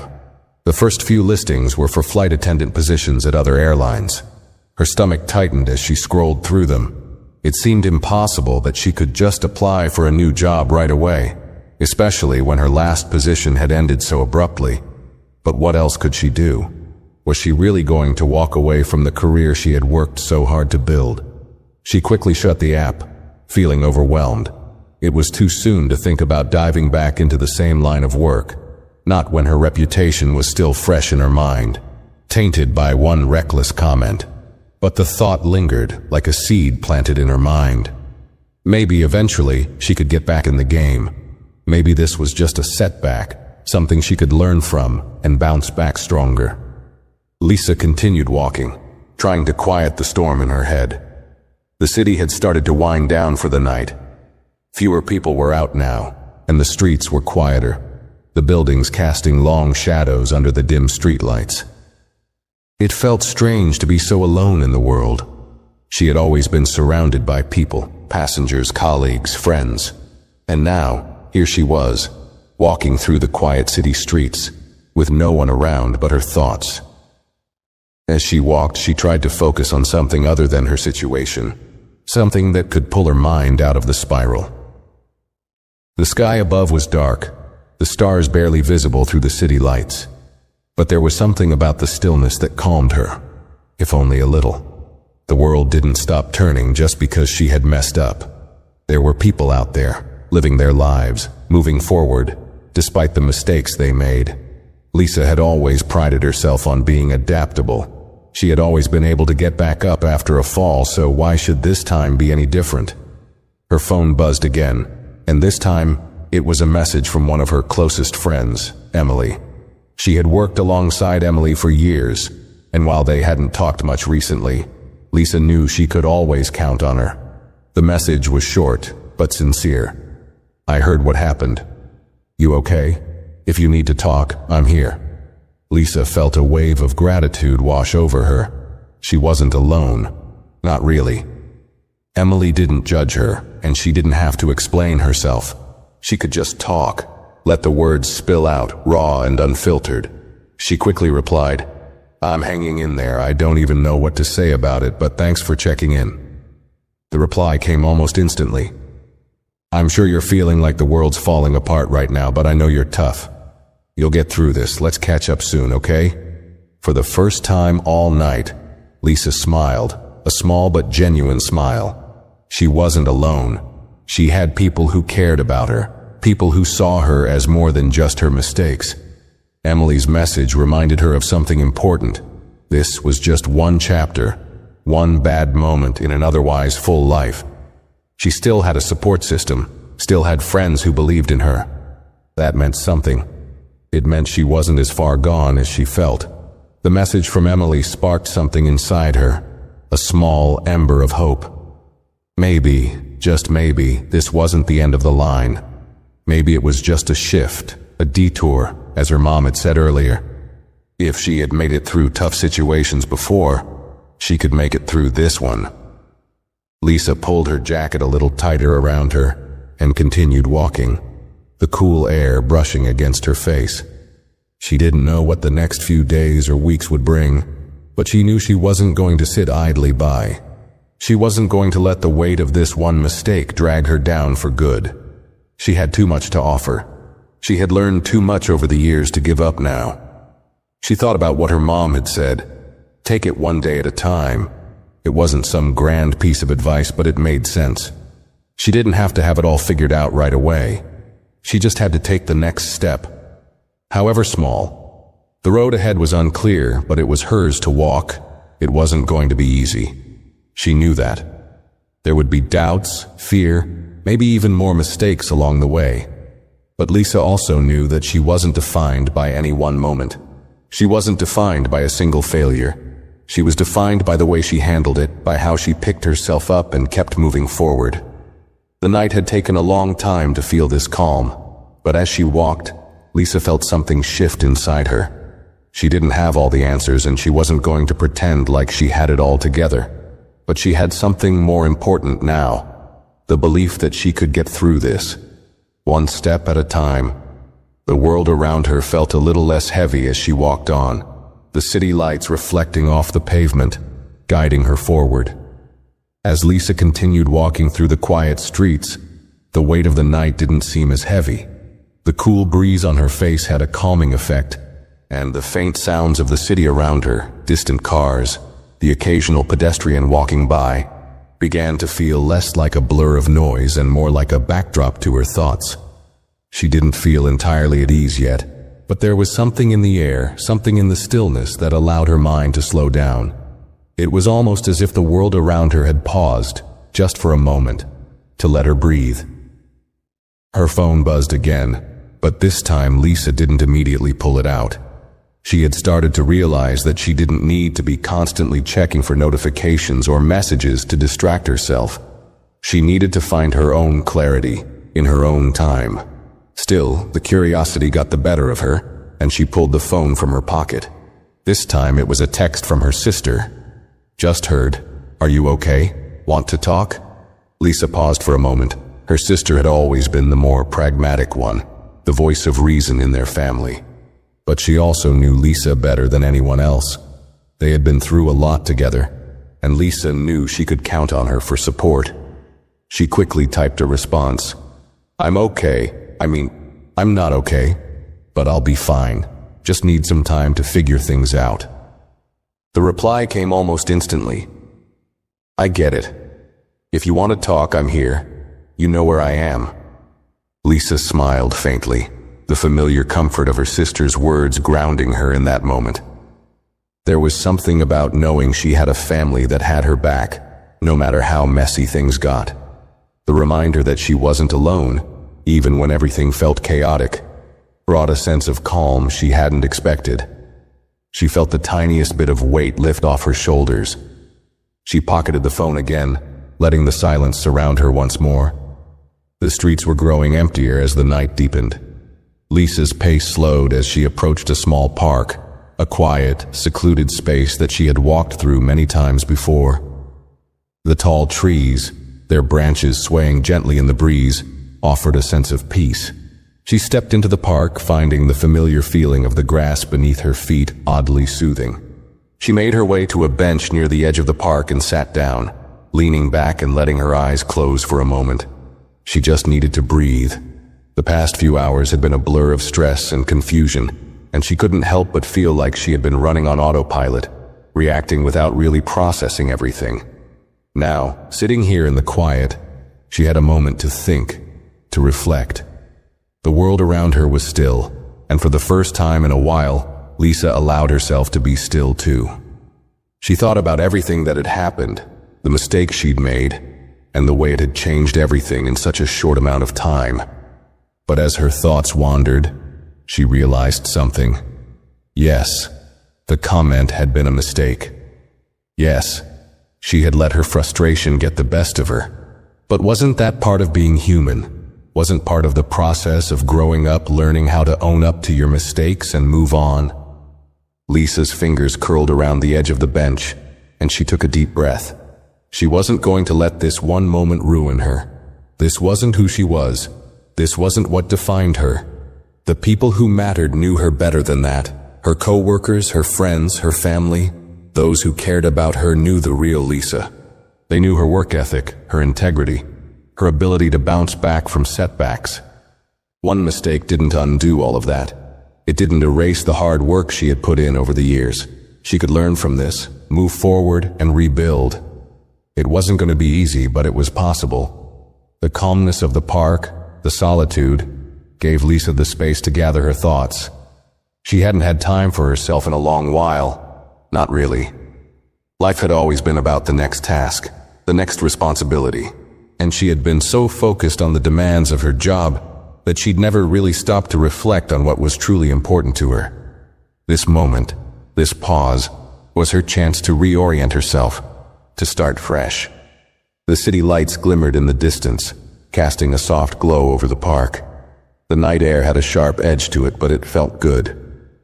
The first few listings were for flight attendant positions at other airlines. Her stomach tightened as she scrolled through them. It seemed impossible that she could just apply for a new job right away, especially when her last position had ended so abruptly. But what else could she do? Was she really going to walk away from the career she had worked so hard to build? She quickly shut the app, feeling overwhelmed. It was too soon to think about diving back into the same line of work, not when her reputation was still fresh in her mind, tainted by one reckless comment. But the thought lingered like a seed planted in her mind. Maybe eventually she could get back in the game. Maybe this was just a setback, something she could learn from and bounce back stronger. Lisa continued walking, trying to quiet the storm in her head. The city had started to wind down for the night. Fewer people were out now, and the streets were quieter, the buildings casting long shadows under the dim streetlights. It felt strange to be so alone in the world. She had always been surrounded by people, passengers, colleagues, friends. And now, here she was, walking through the quiet city streets, with no one around but her thoughts. As she walked, she tried to focus on something other than her situation, something that could pull her mind out of the spiral. The sky above was dark, the stars barely visible through the city lights. But there was something about the stillness that calmed her, if only a little. The world didn't stop turning just because she had messed up. There were people out there, living their lives, moving forward, despite the mistakes they made. Lisa had always prided herself on being adaptable. She had always been able to get back up after a fall, so why should this time be any different? Her phone buzzed again, and this time it was a message from one of her closest friends, Emily. She had worked alongside Emily for years, and while they hadn't talked much recently, Lisa knew she could always count on her. The message was short, but sincere. "I heard what happened. You okay? If you need to talk, I'm here." Lisa felt a wave of gratitude wash over her. She wasn't alone. Not really. Emily didn't judge her, and she didn't have to explain herself. She could just talk, let the words spill out, raw and unfiltered. She quickly replied, "I'm hanging in there. I don't even know what to say about it, but thanks for checking in." The reply came almost instantly. "I'm sure you're feeling like the world's falling apart right now, but I know you're tough. You'll get through this. Let's catch up soon, okay?" For the first time all night, Lisa smiled, a small but genuine smile. She wasn't alone. She had people who cared about her, people who saw her as more than just her mistakes. Emily's message reminded her of something important. This was just one chapter, one bad moment in an otherwise full life. She still had a support system, still had friends who believed in her. That meant something. It meant she wasn't as far gone as she felt. The message from Emily sparked something inside her, a small ember of hope. Maybe, just maybe, this wasn't the end of the line. Maybe it was just a shift, a detour, as her mom had said earlier. If she had made it through tough situations before, she could make it through this one. Lisa pulled her jacket a little tighter around her and continued walking, the cool air brushing against her face. She didn't know what the next few days or weeks would bring, but she knew she wasn't going to sit idly by. She wasn't going to let the weight of this one mistake drag her down for good. She had too much to offer. She had learned too much over the years to give up now. She thought about what her mom had said. Take it one day at a time. It wasn't some grand piece of advice, but it made sense. She didn't have to have it all figured out right away. She just had to take the next step, however small. The road ahead was unclear, but it was hers to walk. It wasn't going to be easy. She knew that. There would be doubts, fear, maybe even more mistakes along the way. But Lisa also knew that she wasn't defined by any one moment. She wasn't defined by a single failure. She was defined by the way she handled it, by how she picked herself up and kept moving forward. The night had taken a long time to feel this calm, but as she walked, Lisa felt something shift inside her. She didn't have all the answers, and she wasn't going to pretend like she had it all together. But she had something more important now, the belief that she could get through this, one step at a time. The world around her felt a little less heavy as she walked on, the city lights reflecting off the pavement, guiding her forward. As Lisa continued walking through the quiet streets, the weight of the night didn't seem as heavy. The cool breeze on her face had a calming effect, and the faint sounds of the city around her, distant cars, the occasional pedestrian walking by, began to feel less like a blur of noise and more like a backdrop to her thoughts. She didn't feel entirely at ease yet, but there was something in the air, something in the stillness that allowed her mind to slow down. It was almost as if the world around her had paused, just for a moment, to let her breathe. Her phone buzzed again, but this time Lisa didn't immediately pull it out. She had started to realize that she didn't need to be constantly checking for notifications or messages to distract herself. She needed to find her own clarity, in her own time. Still, the curiosity got the better of her, and she pulled the phone from her pocket. This time it was a text from her sister. "Just heard. Are you okay? Want to talk?" Lisa paused for a moment. Her sister had always been the more pragmatic one, the voice of reason in their family. But she also knew Lisa better than anyone else. They had been through a lot together, and Lisa knew she could count on her for support. She quickly typed a response. "I'm okay. I'm not okay, but I'll be fine. Just need some time to figure things out." The reply came almost instantly. "I get it. If you want to talk, I'm here. You know where I am." Lisa smiled faintly, the familiar comfort of her sister's words grounding her in that moment. There was something about knowing she had a family that had her back, no matter how messy things got. The reminder that she wasn't alone, even when everything felt chaotic, brought a sense of calm she hadn't expected. She felt the tiniest bit of weight lift off her shoulders. She pocketed the phone again, letting the silence surround her once more. The streets were growing emptier as the night deepened. Lisa's pace slowed as she approached a small park, a quiet, secluded space that she had walked through many times before. The tall trees, their branches swaying gently in the breeze, offered a sense of peace. She stepped into the park, finding the familiar feeling of the grass beneath her feet oddly soothing. She made her way to a bench near the edge of the park and sat down, leaning back and letting her eyes close for a moment. She just needed to breathe. The past few hours had been a blur of stress and confusion, and she couldn't help but feel like she had been running on autopilot, reacting without really processing everything. Now, sitting here in the quiet, she had a moment to think, to reflect. The world around her was still, and for the first time in a while, Lisa allowed herself to be still too. She thought about everything that had happened, the mistakes she'd made, and the way it had changed everything in such a short amount of time. But as her thoughts wandered, she realized something. Yes, the comment had been a mistake. Yes, she had let her frustration get the best of her. But wasn't that part of being human? Wasn't part of the process of growing up learning how to own up to your mistakes and move on? Lisa's fingers curled around the edge of the bench, and she took a deep breath. She wasn't going to let this one moment ruin her. This wasn't who she was. This wasn't what defined her. The people who mattered knew her better than that. Her co-workers, her friends, her family, those who cared about her knew the real Lisa. They knew her work ethic, her integrity, her ability to bounce back from setbacks. One mistake didn't undo all of that. It didn't erase the hard work she had put in over the years. She could learn from this, move forward, and rebuild. It wasn't going to be easy, but it was possible. The calmness of the park, the solitude, gave Lisa the space to gather her thoughts. She hadn't had time for herself in a long while. Not really. Life had always been about the next task, the next responsibility, and she had been so focused on the demands of her job that she'd never really stopped to reflect on what was truly important to her. This moment, this pause, was her chance to reorient herself, to start fresh. The city lights glimmered in the distance, casting a soft glow over the park. The night air had a sharp edge to it, but it felt good,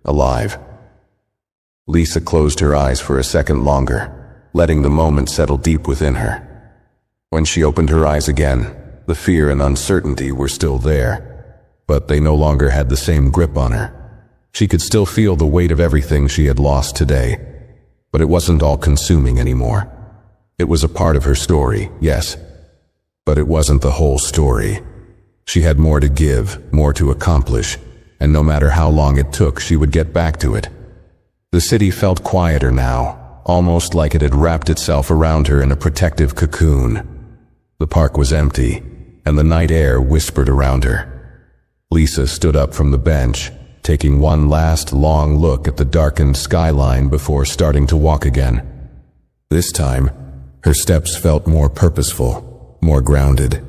alive. Lisa closed her eyes for a second longer, letting the moment settle deep within her. When she opened her eyes again, the fear and uncertainty were still there, but they no longer had the same grip on her. She could still feel the weight of everything she had lost today, but it wasn't all consuming anymore. It was a part of her story, yes, but it wasn't the whole story. She had more to give, more to accomplish, and no matter how long it took, she would get back to it. The city felt quieter now, almost like it had wrapped itself around her in a protective cocoon. The park was empty, and the night air whispered around her. Lisa stood up from the bench, taking one last long look at the darkened skyline before starting to walk again. This time, her steps felt more purposeful, more grounded.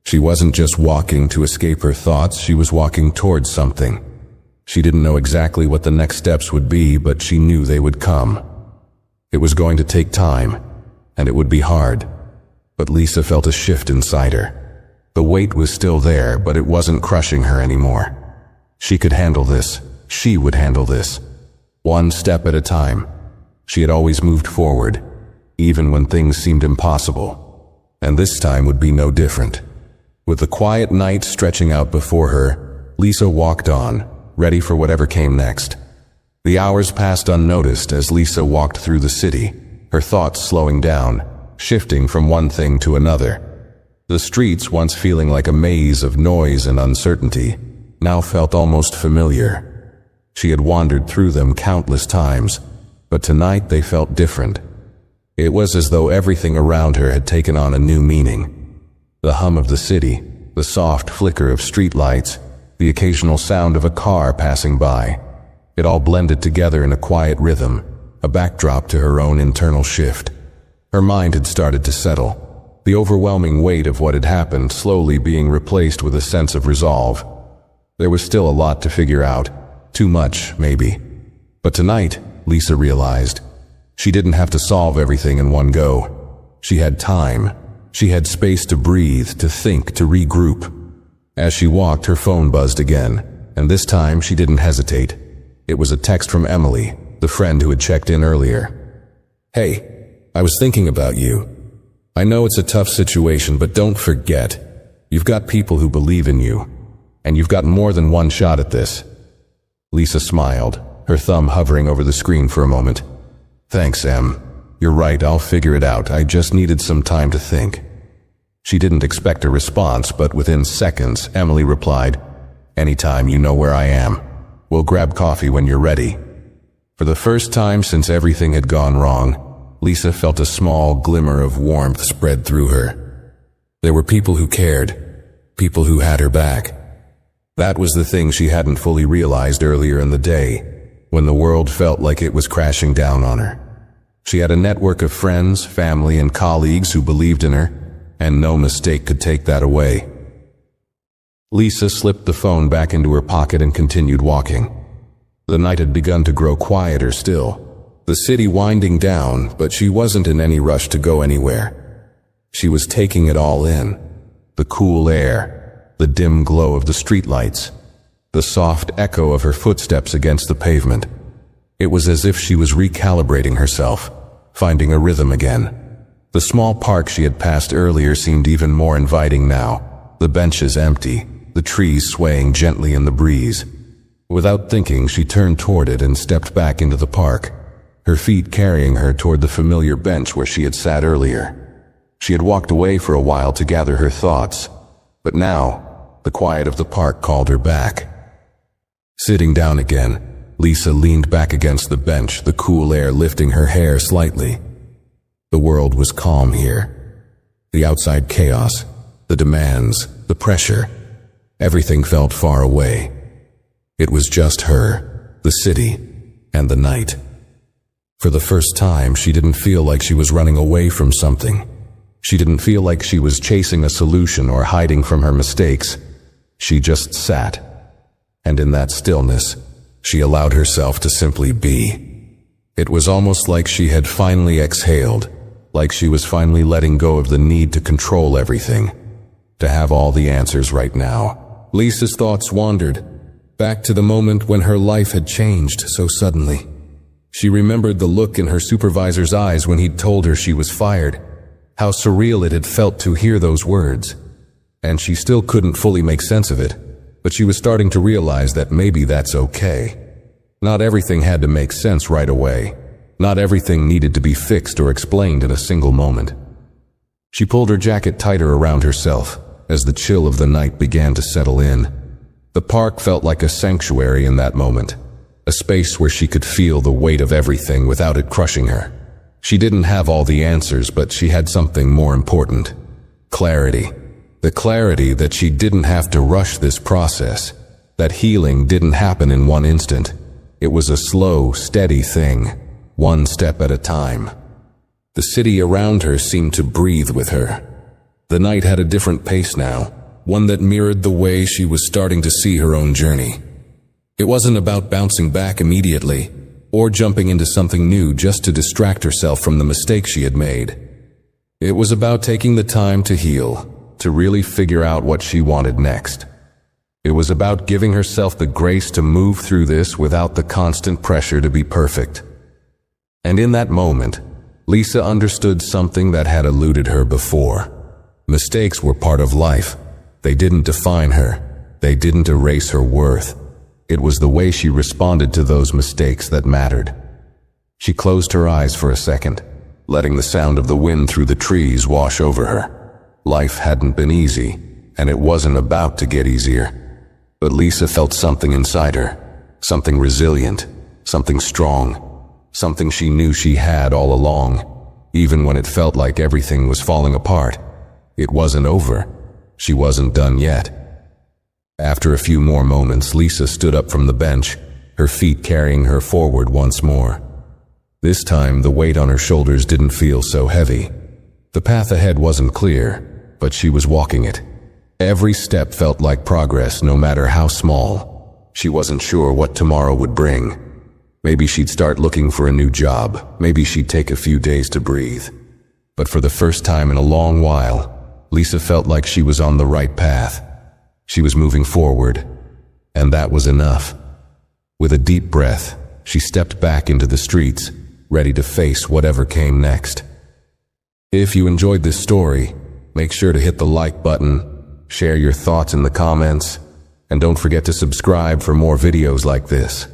She wasn't just walking to escape her thoughts, she was walking towards something. She didn't know exactly what the next steps would be, but she knew they would come. It was going to take time, and it would be hard. But Lisa felt a shift inside her. The weight was still there, but it wasn't crushing her anymore. She could handle this. She would handle this. One step at a time. She had always moved forward, even when things seemed impossible. And this time would be no different. With the quiet night stretching out before her, Lisa walked on, ready for whatever came next. The hours passed unnoticed as Lisa walked through the city, her thoughts slowing down, shifting from one thing to another. The streets, once feeling like a maze of noise and uncertainty, now felt almost familiar. She had wandered through them countless times, but tonight they felt different. It was as though everything around her had taken on a new meaning. The hum of the city, the soft flicker of streetlights, the occasional sound of a car passing by. It all blended together in a quiet rhythm, a backdrop to her own internal shift. Her mind had started to settle, the overwhelming weight of what had happened slowly being replaced with a sense of resolve. There was still a lot to figure out, too much, maybe. But tonight, Lisa realized, she didn't have to solve everything in one go. She had time. She had space to breathe, to think, to regroup. As she walked, her phone buzzed again, and this time she didn't hesitate. It was a text from Emily, the friend who had checked in earlier. "Hey, I was thinking about you. I know it's a tough situation, but don't forget, you've got people who believe in you, and you've got more than one shot at this." Lisa smiled, her thumb hovering over the screen for a moment. "Thanks, Em. You're right, I'll figure it out. I just needed some time to think." She didn't expect a response, but within seconds, Emily replied, "Anytime, you know where I am. We'll grab coffee when you're ready." For the first time since everything had gone wrong, Lisa felt a small glimmer of warmth spread through her. There were people who cared, people who had her back. That was the thing she hadn't fully realized earlier in the day, when the world felt like it was crashing down on her. She had a network of friends, family, and colleagues who believed in her, and no mistake could take that away. Lisa slipped the phone back into her pocket and continued walking. The night had begun to grow quieter still, the city winding down, but she wasn't in any rush to go anywhere. She was taking it all in. The cool air, the dim glow of the streetlights, the soft echo of her footsteps against the pavement. It was as if she was recalibrating herself, finding a rhythm again. The small park she had passed earlier seemed even more inviting now, the benches empty, the trees swaying gently in the breeze. Without thinking, she turned toward it and stepped back into the park, her feet carrying her toward the familiar bench where she had sat earlier. She had walked away for a while to gather her thoughts, but now, the quiet of the park called her back. Sitting down again, Lisa leaned back against the bench, the cool air lifting her hair slightly. The world was calm here. The outside chaos, the demands, the pressure, everything felt far away. It was just her, the city, and the night. For the first time, she didn't feel like she was running away from something. She didn't feel like she was chasing a solution or hiding from her mistakes. She just sat. And in that stillness, she allowed herself to simply be. It was almost like she had finally exhaled, like she was finally letting go of the need to control everything, to have all the answers right now. Lisa's thoughts wandered, back to the moment when her life had changed so suddenly. She remembered the look in her supervisor's eyes when he'd told her she was fired, how surreal it had felt to hear those words. And she still couldn't fully make sense of it, but she was starting to realize that maybe that's okay. Not everything had to make sense right away. Not everything needed to be fixed or explained in a single moment. She pulled her jacket tighter around herself as the chill of the night began to settle in. The park felt like a sanctuary in that moment, a space where she could feel the weight of everything without it crushing her. She didn't have all the answers, but she had something more important. Clarity. The clarity that she didn't have to rush this process, that healing didn't happen in one instant. It was a slow, steady thing, one step at a time. The city around her seemed to breathe with her. The night had a different pace now, one that mirrored the way she was starting to see her own journey. It wasn't about bouncing back immediately, or jumping into something new just to distract herself from the mistakes she had made. It was about taking the time to heal, to really figure out what she wanted next. It was about giving herself the grace to move through this without the constant pressure to be perfect. And in that moment, Lisa understood something that had eluded her before. Mistakes were part of life. They didn't define her. They didn't erase her worth. It was the way she responded to those mistakes that mattered. She closed her eyes for a second, letting the sound of the wind through the trees wash over her. Life hadn't been easy, and it wasn't about to get easier. But Lisa felt something inside her, something resilient, something strong, something she knew she had all along, even when it felt like everything was falling apart. It wasn't over. She wasn't done yet. After a few more moments, Lisa stood up from the bench, her feet carrying her forward once more. This time, the weight on her shoulders didn't feel so heavy. The path ahead wasn't clear, but she was walking it. Every step felt like progress, no matter how small. She wasn't sure what tomorrow would bring. Maybe she'd start looking for a new job. Maybe she'd take a few days to breathe. But for the first time in a long while, Lisa felt like she was on the right path. She was moving forward, and that was enough. With a deep breath, she stepped back into the streets, ready to face whatever came next. If you enjoyed this story, make sure to hit the like button, share your thoughts in the comments, and don't forget to subscribe for more videos like this.